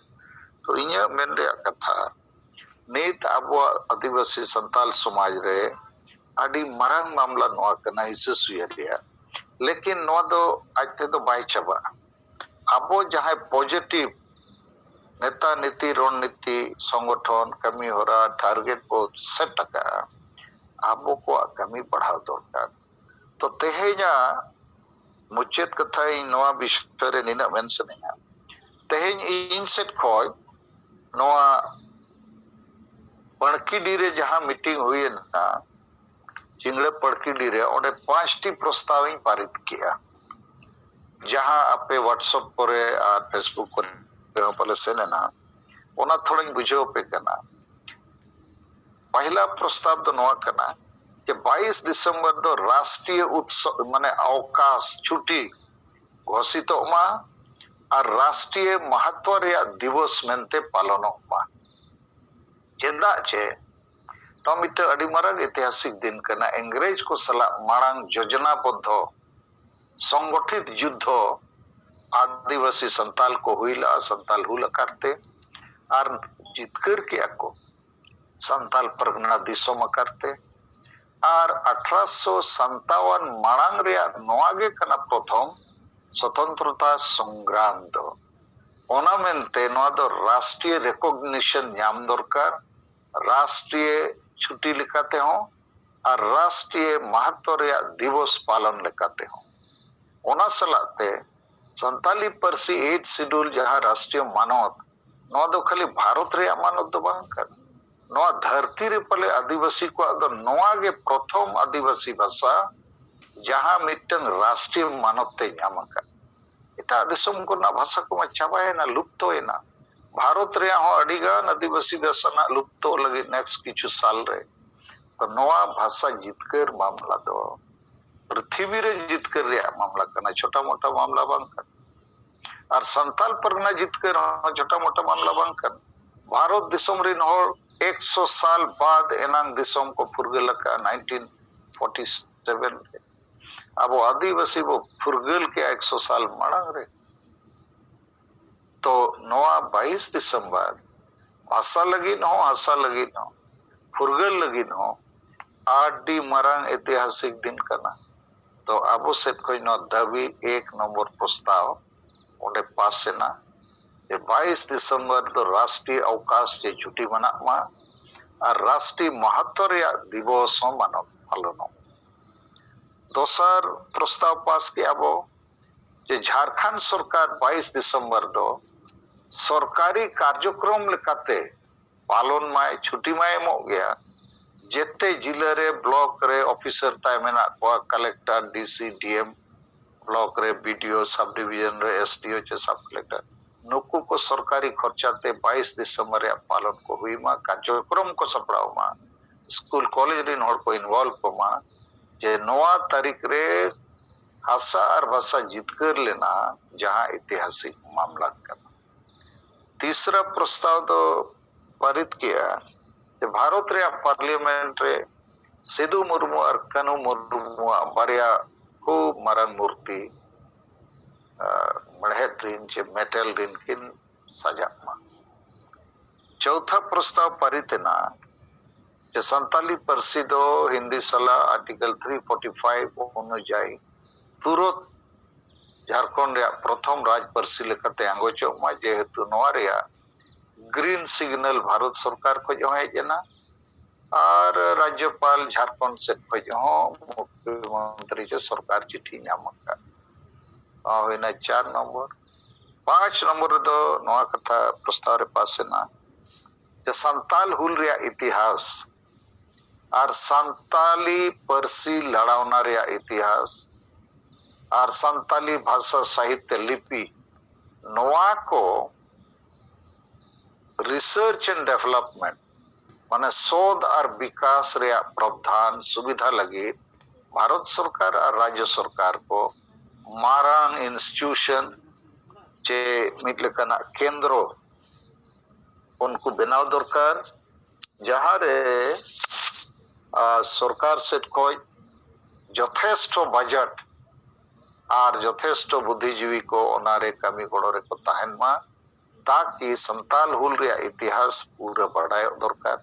तो इnya मेन रे कथा नीत आबो आदिवासी संताल समाज रे आदि मारंग मामला नवा कना हिस्से सुये रिया लेकिन नवा दो आजते तो बाय चबा आबो जहां पॉजिटिव नेता नीति रणनीति संगठन कमी होरा टारगेट को सेट का आबो को कमी बढ़ाव दरकार तो तेहेजा मुचेत कथा इन नवा विषय रे निना मेंशनिंगा तेहेज इन सेट खोय नवा पणकीडी रे जहां मीटिंग हुई ना चिंगड़े पणकीडी रे ओडे 5टी प्रस्ताव इन पारित किया जहां आपे व्हाट्सएप पर और फेसबुक पर पले सेने ना ओना थोड़ा बुझो पे कना पहला प्रस्ताव दो नवा कना कि 22 दिसंबर दो राष्ट्रीय उत्सव माने अवकाश छुट्टी घोषित मा और राष्ट्रीय महत्व रे दिवस मेनते पालन मा चेदा चे तो मिट अडी मारग ऐतिहासिक दिन कना अंग्रेज को सला मांग योजनाबद्ध संगठित युद्ध आदिवासी संताल को हुईला संताल हुल करते और जितकर किया को संताल परगना दिसोम करते और 1857 मांग रे नवागे कना प्रथम स्वतंत्रता संग्राम दो ओना मेनते नवा दो राष्ट्रीय रिकॉग्निशन नाम दरकार राष्ट्रीय छुट्टी लिखाते हो और राष्ट्रीय महत्व रे दिवस पालन लिखाते हो ओना सलाते संताली परसी 8 शेड्यूल जहां राष्ट्रीय मानवत नवा दो खाली भारत रे मानवत दो बांग कर नवा धरती रे पले आदिवासी को अदो नवा गे प्रथम आदिवासी भाषा जहां मिटन राष्ट्रीय मानवते नामका एटा दिसम को ना भाषा को चाबाए ना लुप्त होए ना भारत रे हो अडिगान आदिवासी भाषा ना लुप्त लगे नेक्स्ट किछु साल रे तो नवा भाषा जितकर मामला दो पृथ्वी रे जितकर रे मामला कना छोटा मोटा मामला बांग कर और संताल परगना जितकर छोटा मोटा मामला बांग कर भारत दिसम रे हो 100 साल बाद एनांग दिसम को फुरगल का 1947 रे अब आदिवासी वो फुरगल के 100 साल मांग रे तो नवा 22 दिसंबर भाषा लगी न हो आशा लगी न हो फुरगल लगी न हो आडी मारांग ऐतिहासिक दिन कना तो अब से कोई न दावी 1 नंबर प्रस्ताव ओंडे पास से ना 22 दिसंबर तो राष्ट्रीय अवकाश के छुट्टी मना मा और राष्ट्रीय महत्व रे दिवस मानव पालन दोसर प्रस्ताव पास किया वो जे झारखंड सरकार 22 दिसंबर दो सरकारी कार्यक्रम लेकाते पालन माय छुट्टी माय मो गया जेते जिले रे ब्लॉक रे ऑफिसर ताय मेना को कलेक्टर डीसी डीएम ब्लॉक रे बीडीओ सब डिवीजन रे एसडीओ चे सब कलेक्टर नुकु को सरकारी खर्चाते 22 दिसंबर रे पालन को हुई मा कार्यक्रम को सपड़ाव मा स्कूल कॉलेज रे हर को इन्वॉल्व को मा जे नवा तारीख रे भाषा और भाषा जितकर लेना जहां ऐतिहासिक मामला करना तीसरा प्रस्ताव तो पारित किया कि भारत रे पार्लियामेंट रे सिधु मुर्मू और कानू मुर्मू बारिया खूब मारंग मूर्ति मढ़ेट रिन चे मेटल रिन किन सजामा चौथा प्रस्ताव पारित ना जे संताली परसी दो हिंदी सला आर्टिकल 345 अनुजाई तुरंत झारखंड रे प्रथम राज परसी लेकाते आंगोचो मा जे हेतु नवा रे ग्रीन सिग्नल भारत सरकार को जो है जना और राज्यपाल झारखंड से खोज हो मुख्यमंत्री से सरकार चिट्ठी नामका होइना 4 नंबर 5 नंबर दो नवा कथा प्रस्ताव रे पास ना जे संताल हुल रे इतिहास और संताली परसी लड़ावना रे इतिहास और संताली भाषा साहित्य लिपि नवा को रिसर्च एंड डेवलपमेंट माने शोध और विकास रे प्रावधान सुविधा लगी भारत सरकार और राज्य सरकार को मारांग इंस्टीट्यूशन चे मिटलेकना केंद्र उनको बनाव दरकार जहां रे सरकार से कोई यथेष्ट बजट और यथेष्ट बुद्धिजीवी को ओनारे कमी गोड़ो रे को ताहन मा ताकि संताल हुल रे इतिहास पूरा बढ़ाए दरकार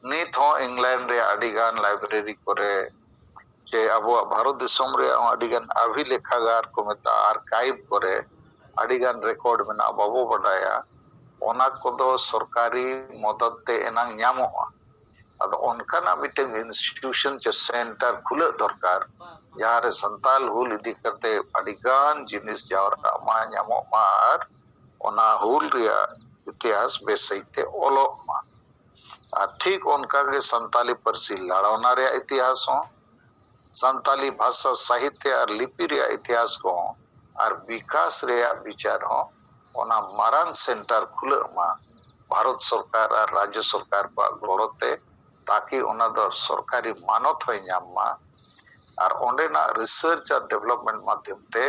नित हो इंग्लैंड रे अडिगान लाइब्रेरी करे जे अबो भारत दिसम रे अडिगान अभिलेखागार को मेता आर्काइव करे अडिगान रिकॉर्ड में ना बाबो बढ़ाया ओना को दो सरकारी मदद ते एनांग ᱧᱟᱢᱚᱜᱼᱟ अद उनका ना मीटिंग इंस्टीट्यूशन चे सेंटर खुले दरकार जहां रे संताल हुल इदी करते अडिगान जिनिस जावरा मा ᱧᱟᱢᱚᱜ मा और ओना हुल रिया इतिहास बेसैते ओलोक मा और ठीक उनका के संताली परसी लड़ावना रे इतिहास हो संताली भाषा साहित्य और लिपि रे इतिहास को और विकास रे विचार हो ओना मारांग सेंटर खुले मा भारत सरकार और राज्य सरकार को गड़ते ताकि ओना दो सरकारी मानत होय नाम मा और ओंडेना रिसर्च और डेवलपमेंट माध्यम ते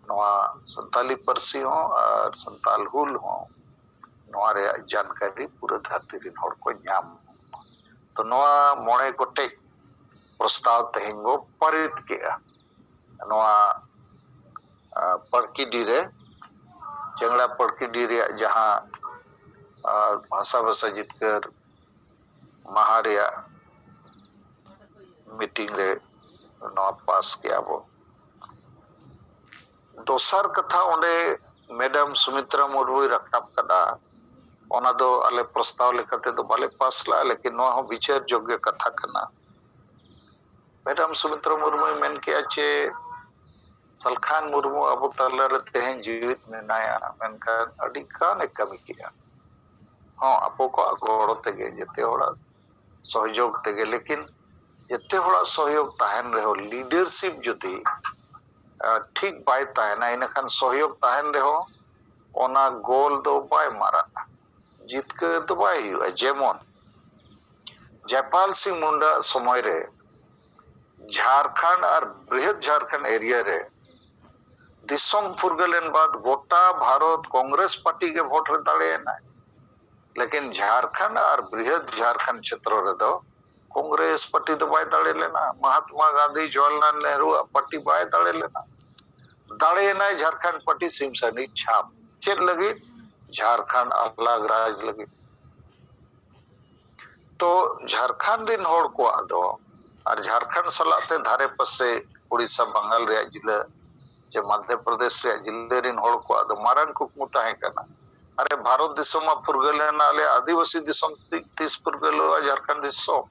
नोआ संताली परसी हो और संताल हुल हो नोआ रे जानकारी पूरा धरती रिन हर को नाम तो नोआ मोणे गोटे प्रस्ताव तेहिंगो परित किया नोआ पड़कीडी रे चंगड़ा पड़कीडी रे जहां भाषा भाषा जितकर महारिया मीटिंग रे नोआ पास किया बो दोसर कथा ओंडे मैडम सुमित्रा मुर्मू रखाब कदा ओना दो आले प्रस्ताव लेकते दो बाले पास ला लेकिन नोआ हो विचार योग्य कथा कना मैडम सुमित्रा मुर्मू मेन किया चे सलखान मुर्मू अब तलर तेहन जीवित मेनाया मेनखान अडी काने कमी किया हाँ आपो को गोड़ो तेगे जते होड़ा सहयोग तेगे लेकिन जते होड़ा सहयोग ताहन रहो लीडरशिप जुदी ठीक बाय ताहना इनखान सहयोग ताहन रहो ओना गोल दो बाय मारा जितके तो बाय हुआ जेमन जयपाल सिंह मुंडा समय रे झारखंड और बृहद झारखंड एरिया रे दिसम फुरगलेन बाद गोटा भारत कांग्रेस पार्टी के वोट रे दाड़े ना लेकिन झारखंड और बृहद झारखंड क्षेत्र रे दो कांग्रेस पार्टी तो बाय दाड़े लेना महात्मा गांधी जवाहरलाल नेहरू पार्टी बाय दाड़े लेना दाड़े ना झारखंड पार्टी सिमसानी छाप चेक लगी झारखंड अलग राज लगी तो झारखंड दिन होड़ को आदो और झारखंड सलाते धारे पसे उड़ीसा बंगाल रे जिला जे मध्य प्रदेश रे जिले रिन होड़ को आदो मारंग कुकमु ताहे कना अरे भारत दिसम फुरगलेना आले आदिवासी दिसम 30 फुरगलो झारखंड दिसम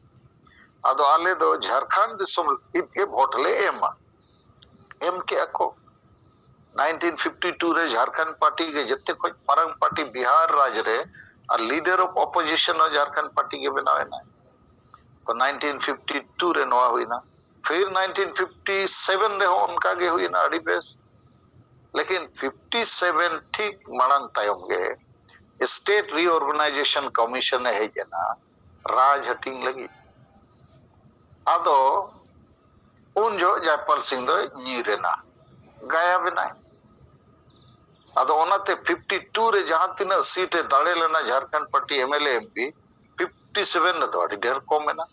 आदो आले दो झारखंड दिसम ए वोटले एम के अको 1952 रे झारखंड पार्टी के जत्ते खोज मारंग पार्टी बिहार राज्य रे और leader of opposition Jharkhand party के बनावे ना तो 1952 रे नवा हुई ना फिर 1957 रे हो उनका गे हुई ना अड़ी बेस लेकिन 57 ठीक मणंग तायम गे स्टेट रीऑर्गेनाइजेशन कमीशन है जना राज हटिंग लगी आदो उन जो जयपाल सिंह दो नीरे ना गाया बिना आदो ओनाते 52 रे जहां तीना सीट दाड़े लेना झारखंड पार्टी एमएलए एमपी 57 रे दो अड़ी ढेर कम है ना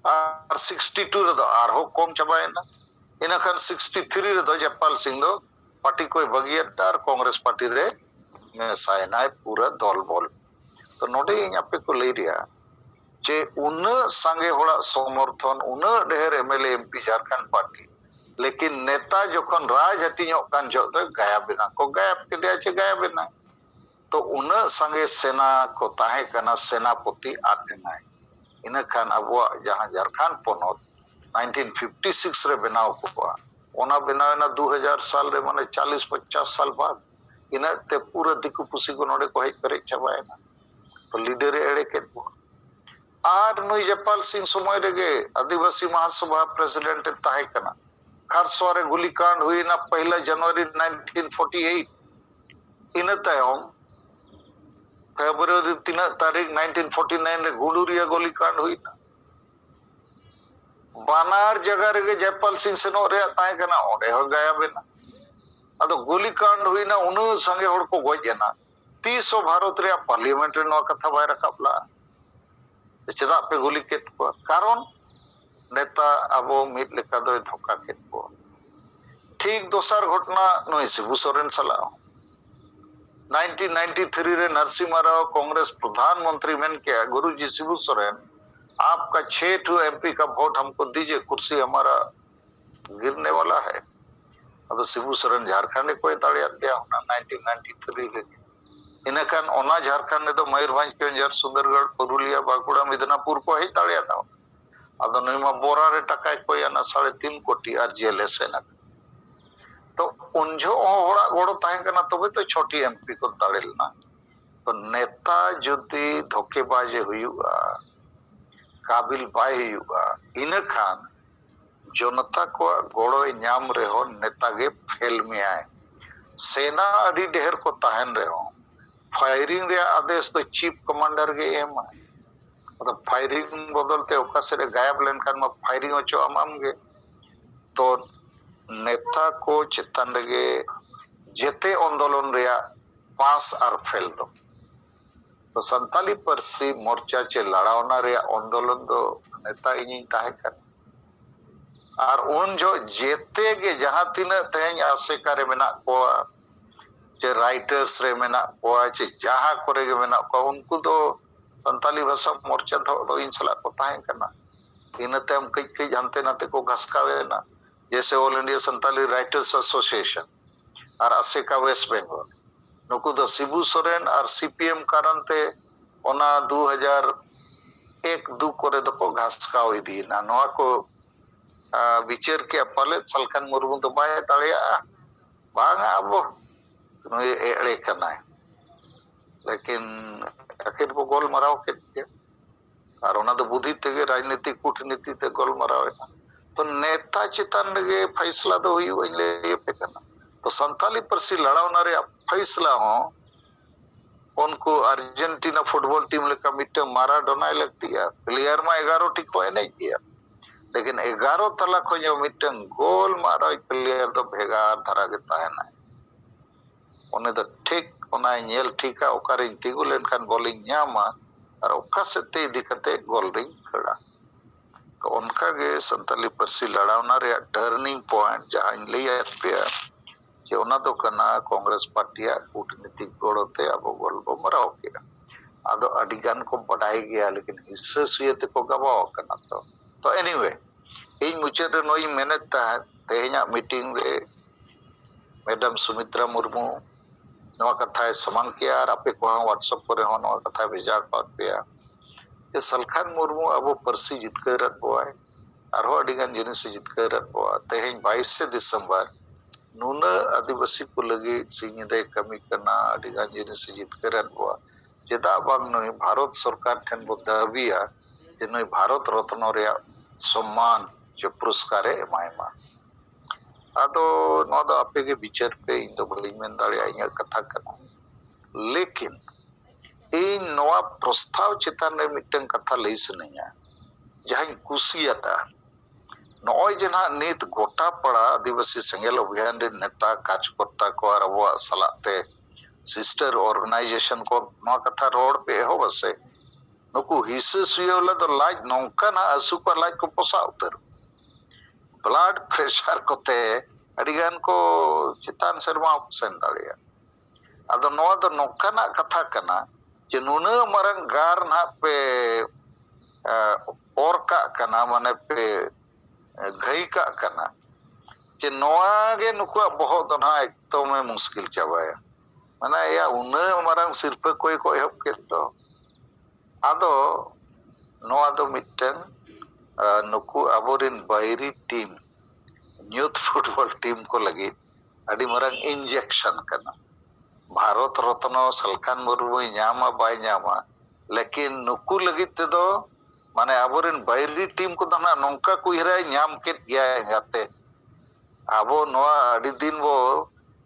और 62 रे दो आरो कम चबाए ना इनखान 63 रे दो जयपाल सिंह दो पार्टी कोई बगियत और कांग्रेस पार्टी रे में सायनाय पूरा दल बोल तो नोडे यहाँ पे को ले रिया जे उन संगे होड़ा समर्थन उन ढेर एमएलए एमपी झारखंड पार्टी लेकिन नेता जोखन राज हटियों कान जो तो गाया बिना को गायब के दिया चे गाया बिना तो उन संगे सेना को ताहे कना सेनापति आटेना इनखान अबुआ जहां झारखंड पोनोत 1956 रे बनाव को ओना बनाव ना 2000 साल रे माने 40-50 साल बाद इनते पूरा दिकु पुसी को नोडे को हेज करे छबाए ना तो लीडर एड़े के आर नुई जयपाल सिंह समय रेगे आदिवासी महासभा प्रेसिडेंट ताहे कना खारसवारे गुलीकांड हुई ना 1 जनवरी 1948 इन तायम फेब्रुआरी 3 तारीख 1949 रे गुडुरिया गोलीकांड हुई ना बानार जगह रे जयपाल सिंह सेनो रे ताहे कना ओडे हो गया बेना अदो गोलीकांड हुई ना उन संगे होड़ को गोजना 30 भारत रे पार्लियामेंट रे नो कथा बाय रखाबला चेदा पे गोली केट को कारण नेता अबो मिट लेका दो धोखा केट को ठीक दोसर घटना नोई शिबू सोरेन सला 1993 रे नरसिम्हा राव कांग्रेस प्रधानमंत्री में क्या गुरुजी शिबू सोरेन आपका 6 एमपी का वोट हमको दीजिए कुर्सी हमारा गिरने वाला है अब शिबू सोरेन झारखंड को ताड़िया दिया होना 1993 लेके इनखान ओना झारखंड ने तो मयूरभंज केंजर सुंदरगढ़ पुरुलिया बांकुड़ा मिदनापुर को ही ताड़िया था अब नईमा बोरा रे टका को या ना 3.5 कोटी और जेल सेना तो उनजो होड़ा गोड़ो ताहे कना तबे तो छोटी एमपी को ताड़ेलना तो नेता जुदी धोखेबाज हुआ काबिल बाय हुआ इनखान जनता को गोड़ो नाम रे हो नेता गे फेल में आए सेना अड़ी ढेर को ताहन रे हो फायरिंग रे आदेश तो चीफ कमांडर गे एम अदो फायरिंग बदलते ओका से गायब लेनखान मा फायरिंग होचो आमगे तो नेता को चेतन लगे जेते आंदोलन रे पास और फेल दो तो संताली परसी मोर्चा चे लड़ावना रे आंदोलन दो नेता इनी ताहे कर और उन जो जेते के जहां तीन तेज आसेकारे मेना को चे राइटर्स रे मेना को चे जहां करे के मेना को उनको तो संताली भाषा मोर्चा दो इन सला को ताहे करना इनते हम कई कई जानते नाते को घसकावे ना जैसे all India Santali writers association और आसेका वेस्ट बंगाल नुकु दो शिबू सोरेन और सीपीएम कारणते ओना 2001-2 करे दको घासकाव इदी ना नोआ को विचार के पाले सलखान मुर्मू तो बाय दाड़िया बांगा अब एड़े करना है लेकिन आखिर वो गोल मराव के और ओना तो बुद्धि तेगे राजनीतिक कूटनीति ते गोल मराव तो नेता चितान लगे फैसला दो हुई ले पे करना तो संताली परसी लड़ावना रे फैसला हो उनको अर्जेंटीना फुटबॉल टीम लेका मिट्टे माराडोना लगती है प्लेयर मा 11 टी को नहीं किया लेकिन 11 तला को जो मिट्टे गोल मारा प्लेयर तो भेगार धरा के ताहेना उन्हें तो ठीक उना नेल ठीका ओकारे तिगु लेनखान बॉलिंग न्यामा और ओका सेते दिखते गोल रिंग खड़ा तो उनका के संताली परसी लड़ावना रे टर्निंग पॉइंट जहां ले पे जे ओना दो कना कांग्रेस पार्टिया कूटनीतिक गोड़ते अब गोल बो मराव के आदो अडिगान को बढ़ाई गया लेकिन हिस्से सुयते को गवाओ कना तो एनीवे इन मुचे रे नोई मेनेता तेहना मीटिंग रे मैडम सुमित्रा मुर्मू नवा कथा समान किया और आपे को व्हाट्सएप पर हो नवा कथा भेजा कर पे जे सलखान मुर्मू अब परसी जितकर बोय और हो अडिगान जिनिस जितकर बो तेहन 22 दिसंबर नूना आदिवासी को लगे सिंगदे कमी करना अडिगान जिनिस जितकर बो जेदा बांग नोई भारत सरकार ठन बो दाबिया जे नोई भारत रत्न रे सम्मान जो पुरस्कार एमायमा आदो नो दो आपे के विचार पे इन तो बड़ी में दाड़िया इन कथा करना लेकिन इन नवा प्रस्ताव चितान रे मिटन कथा लैस नहीं जहां कुसियाटा नॉय जना नीत गोटा पड़ा आदिवासी सेंगेल अभियान रे नेता कार्यकर्ता को और अब सलाते सिस्टर ऑर्गेनाइजेशन को नवा कथा रोड पे हो बसे नुकु हिस्से सुयोला तो लाज नौका ना असु पर लाज को पोसा उतर ब्लड प्रेशर कोते अडिगान को चितान शर्मा सेन दाड़िया अदो नवा दो नौका ना कथा कना जे नुना मरंग गार ना पे और का कना माने पे घई का कना जे नवा गे नुकु बहुत ना एकदम में मुश्किल चाबाया माने या उना मरंग सिर पे कोई हब के तो आदो नवा दो मिटन नुकु अबोरिन बायरी टीम यूथ फुटबॉल टीम को लगी अडी मरंग इंजेक्शन करना भारत रत्न सलखान मुर्मू न्यामा बाय न्यामा लेकिन नुकु लगी ते दो माने अबोरिन बायरी टीम को दना नौका को हिरा न्याम के गया गाते आबो नवा अडी दिन बो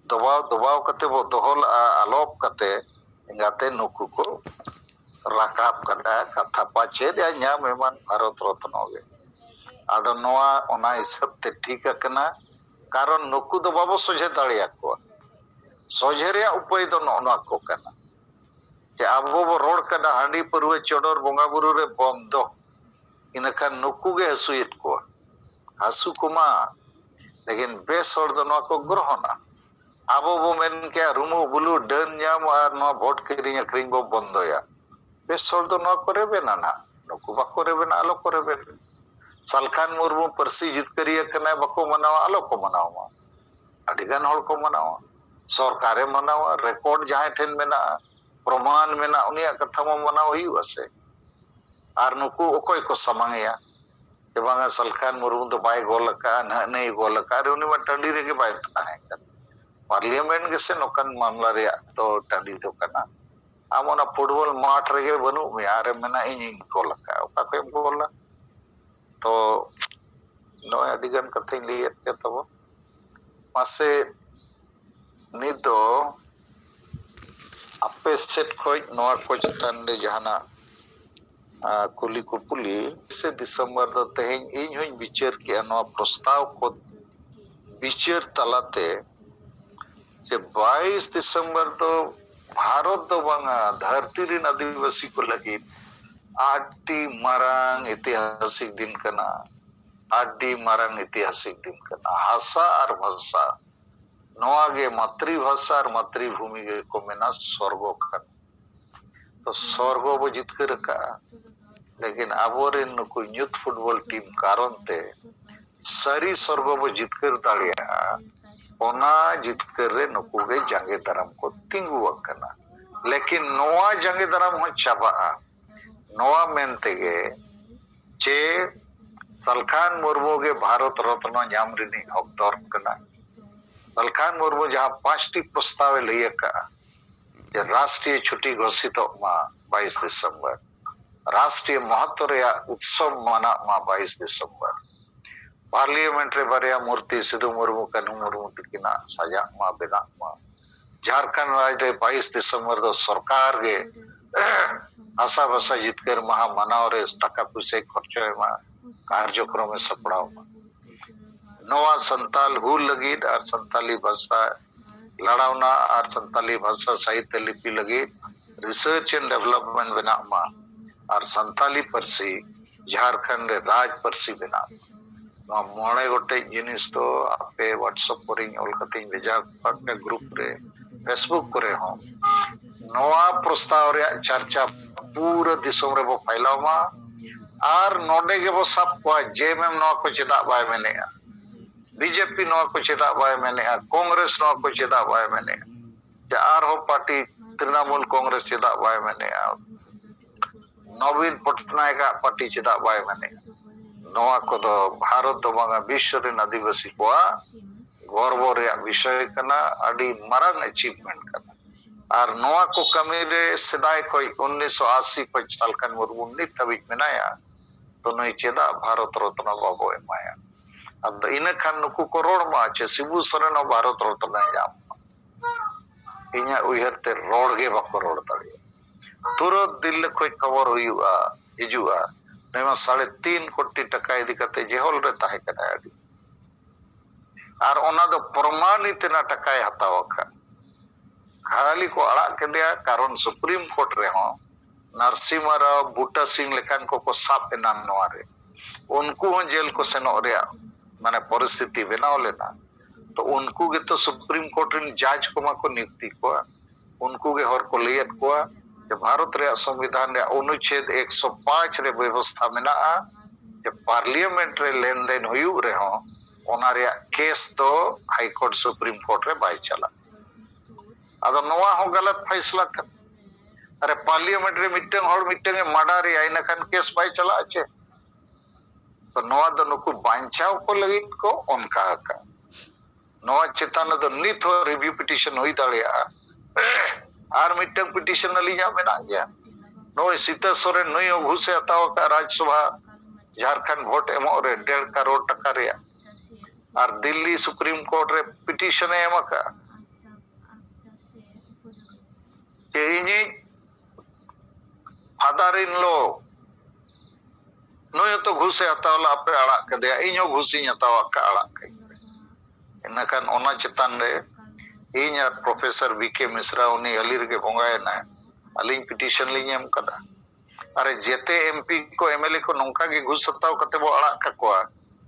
दबाव कते बो दोहल आलोप कते गाते नुकु को राकाब कटा कथा पाछे दे न्याम एमान भारत रत्न गे आदो नवा ओना हिसाब ते ठीक कना कारण नुकु दो बाबो सोझे दाड़िया को सोझे रे उपाय दो नोना को कना जे आबो बो रोड कना हांडी परवे चोडोर बोंगा बुरु रे बंदो इनका नुकु गे हसुयत को हसु कुमा लेकिन बेस हर दो नवा को ग्रहणा आबो बो मेन के रुमु बुलु डन न्याम और नवा वोट किरिंग अखरिंग बो बंदोया बेस हर दो नवा करे बेना ना नुकु बा करे बेना आलो करे बेना सलखान मुर्मू परसी जितकरिया कना बको मनावा आलो को मनावा अडिगान हर को मनावा सरकारे मनावा रिकॉर्ड जहां ठेन मेना प्रमाण मेना उनिया कथा म मनाव हुई से आर नुकु ओकोय को समांगया जे बांगा सलखान मुर्मू तो बाय गोल का नहीं गोल का रे उनी मा टंडी रे के बाय ताहे कर पार्लियामेंट के से नोकन मामला रे तो टंडी तो कना आमोना फुटबॉल माठ रे बनु मे आरे मेना इन गोल का ओका को गोल तो नो अडिगन कथे लिए के तब मासे निदो आपे सेट खोज नोआ को चतन दे जहाना कुली कुपुली से दिसंबर दो तेहें इन हुई विचार किया नवा प्रस्ताव को विचार तलाते जे 22 दिसंबर तो भारत दो बांगा धरती रिन आदिवासी को लगी आटी मारांग ऐतिहासिक दिन कना आटी मारांग ऐतिहासिक दिन कना हासा और भाषा नवा गे मातृभाषा और मातृभूमि गे को मेना स्वर्गो कना तो स्वर्गो वो जितकर का लेकिन आबोरेन नुकु यूथ फुटबॉल टीम कारण ते सारी स्वर्गो वो जितकर दाड़िया ओना जितकर रे नुकु गे जंगे दरम को तिंगु वकना लेकिन नोआ जंगे दरम हो चाबा नोआ मेनते गे चे सलखान मुर्मू गे भारत रत्न नाम रिनी हकदार कना सलखान मुर्मू जहां 5टी प्रस्ताव लिया का जे राष्ट्रीय छुट्टी घोषित मा 22 दिसंबर राष्ट्रीय महत्व रे उत्सव माना मा 22 दिसंबर पार्लियामेंट रे बारिया मूर्ति सिद्धू मुर्मू कन्हू मुर्मू तिकिना साजा मा बेना मा झारखंड राज्य 22 दिसंबर दो सरकार गे आशा भाषा जितकर महा मनाव रे टाका पैसे खर्च मा कार्यक्रम में सपड़ाव मा नवा संताल हुल लगी और संताली भाषा लड़ावना और संताली भाषा साहित्य लिपि लगी रिसर्च एंड डेवलपमेंट बना मा और संताली परसी झारखंड राज परसी बना मोड़े गोटे जिनिस तो आपे व्हाट्सएप पर अलकती भेजा पड़े ग्रुप रे फेसबुक करे हो नवा प्रस्ताव रे चर्चा पूरा दिसम रे बो फैलाव मा और नोडे के बो सब को जेएमएम नवा को चेदा बाय मेने बीजेपी नवा को चेदा बाय मेने कांग्रेस नवा को चेदा बाय मेने जे आर हो पार्टी तृणमूल कांग्रेस चेदा बाय मेने नवीन पटनायक पार्टी चेदा बाय मेने नवा को दो भारत दो बांगा विश्व रे आदिवासी को गौरव रे विषय कना अडी मरंग अचीवमेंट कना और नवा को कमी रे सदाय को 1980 को सालखान मुर्मू नित तबिज मेनाया तो नई चेदा भारत रत्न बाबो एमाया अब इन खान नुकु को रोड मा चे शिबू सोरेन भारत रत्न जाम इन्या उयहरते रोड गे बाको रोड दाड़िया तुरंत दिल खोज खबर हुआ हिजुआ नेमा 3.5 कोटी टका इदी कते जेहोल रे ताहे कना अडी और ओना दो प्रमाणित ना टकाय हताव का खाली को अड़ा के दिया कारण सुप्रीम कोर्ट रे हो नरसिम्हा राव बूटा सिंह लेकान को साप एना नोरे उनको हो जेल को सेनो रे माने परिस्थिति बनाव लेना तो उनको गे तो सुप्रीम कोर्ट रे जज को मा को नियुक्ति को उनको गे हर को लेयत को जे भारत रे संविधान रे अनुच्छेद 105 रे व्यवस्था मेना जे पार्लियामेंट रे लेन देन हुयु रे हो ओना रे केस तो हाई कोर्ट सुप्रीम कोर्ट रे बाय चला अदो नवा हो गलत फैसला कर अरे पार्लियामेंट रे मीटिंग हर मीटिंग माडा रे आइना खान केस बाय चला आचे तो नवा दो नुकु बांचाव को लगी को उनका का नवा चेतन दो नित हो रिव्यू पिटिशन हुई दाड़िया आर मीटिंग पिटिशन अलिया मेना गया नो सीता सोरेन नई घुसे हताव का राज्यसभा झारखंड वोट एमो रे 1.5 करोड़ टका रे और दिल्ली सुप्रीम कोर्ट रे पिटिशन एम का के इनी फादर इन लो नोय तो घुसे हतावला आपे अड़ा कदे इñो घुसी हताव का अड़ा के इनखान ओना चितान रे इन यार प्रोफेसर वीके मिश्रा उनी अली रे बोंगाय ना अलिंग पिटिशन लिंग एम कदा अरे जेते एमपी को एमएलए को नोंका के घुस हताव कते बो अड़ा का को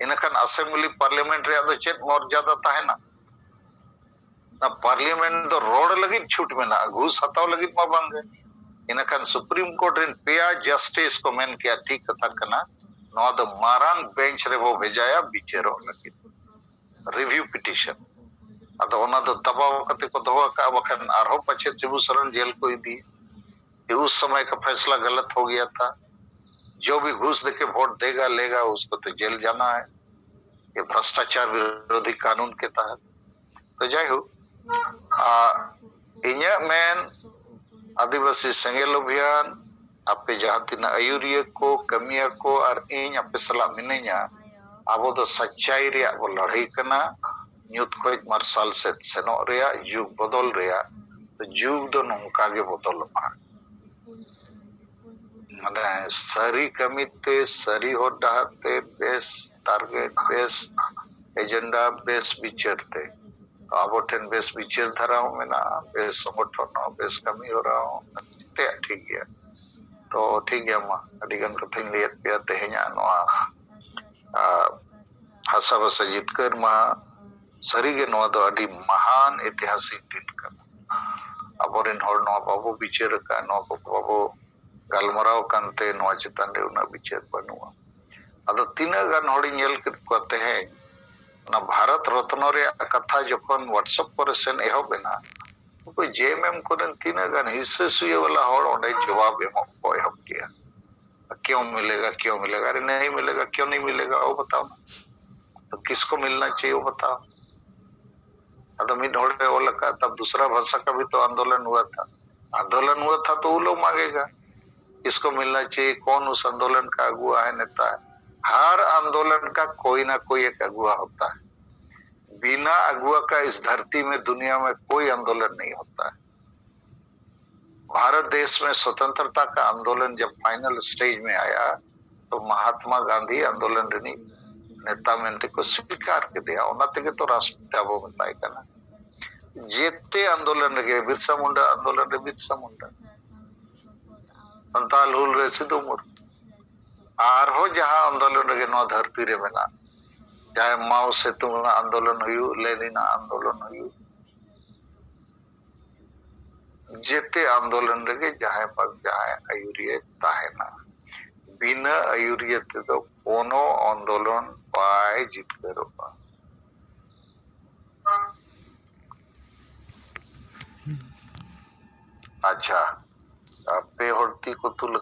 इनखान असेंबली पार्लियामेंट रे आदो चेत मर्यादा ताहेना ना पार्लियामेंट दो रोड लगी छूट में ना घुस हताव लगी मा बांगे इनखान सुप्रीम कोर्ट इन पेया जस्टिस को मेन किया ठीक कथा कना नवा दो मारांग बेंच रे वो भेजाया बिचेरो लगी रिव्यू पिटिशन अदो ओना दो दबाव कते को दोवा का बखन आरो पछे शिबू सोरेन जेल को दी कि उस समय का फैसला गलत हो गया था जो भी घूस देके वोट देगा लेगा उसको तो जेल जाना है ये भ्रष्टाचार विरोधी कानून के तहत तो जय हो इन्या मेन आदिवासी सेंगेल अभियान आपे जहां तीन आयुरिया को कमिया को और इन आपे सला मिनेया आबो दो सच्चाई रे आबो लड़ाई कना न्यूत खोज मार्शल से सेनो रे युग बदल रे तो युग दो नौका के बदल मा माने सारी कमीते सारी हर डहारते base target base agenda base विचारते अब ठेन बेस विचार धारा मेना बेस संगठन बेस कमी हो रहा हूं ते ठीक गया तो ठीक गया मा अडिगन कथन लियत पे तेहेnya नोआ हसा बसा जितकर मा सारीगे नोआ दो अडी महान ऐतिहासिक दिन कना अबोरेन हर नोआ बाबू विचार का नोआ बाबू गलमराव कांते नोआ चितान रे उना विचार बनुआ अदो तीना गान हड़ी नेल को तेहेñ ना भारत रत्न रे कथा जखन व्हाट्सएप पर सेन एहो बेना कोई जेएमएम कोन तीना गान हिस्से सुए वाला हड़ ओंडे जवाब एमो को एहो किया क्यों मिलेगा अरे नहीं मिलेगा क्यों नहीं मिलेगा वो बताओ ना तो किसको मिलना चाहिए वो बताओ तो मिड होड़े वो लगा तब दूसरा भाषा का भी तो आंदोलन हुआ था तो वो लोग मांगेगा किसको मिलना चाहिए कौन उस आंदोलन का अगुआ है नेता है हर आंदोलन का कोई ना कोई एक अगुआ होता है बिना अगुआ का इस धरती में दुनिया में कोई आंदोलन नहीं होता है भारत देश में स्वतंत्रता का आंदोलन जब फाइनल स्टेज में आया तो महात्मा गांधी आंदोलन रनी नेता मेंते को स्वीकार के दिया उन्नति के तो राष्ट्रपति अब बताए करना जेते आंदोलन लगे बिरसा मुंडा आंदोलन रे बिरसा मुंडा संताल हुल रे सिद्धू मुर्मू आर हो जहां आंदोलन लगे नो धरती रे मेना चाहे माओ से तुम आंदोलन हुई लेनिन आंदोलन हुई जेते आंदोलन लगे जहां पर जहां आयुरिय ताहेना बिना आयुरिय तो कोनो आंदोलन पाए जीत करोगा अच्छा पे होती को तुल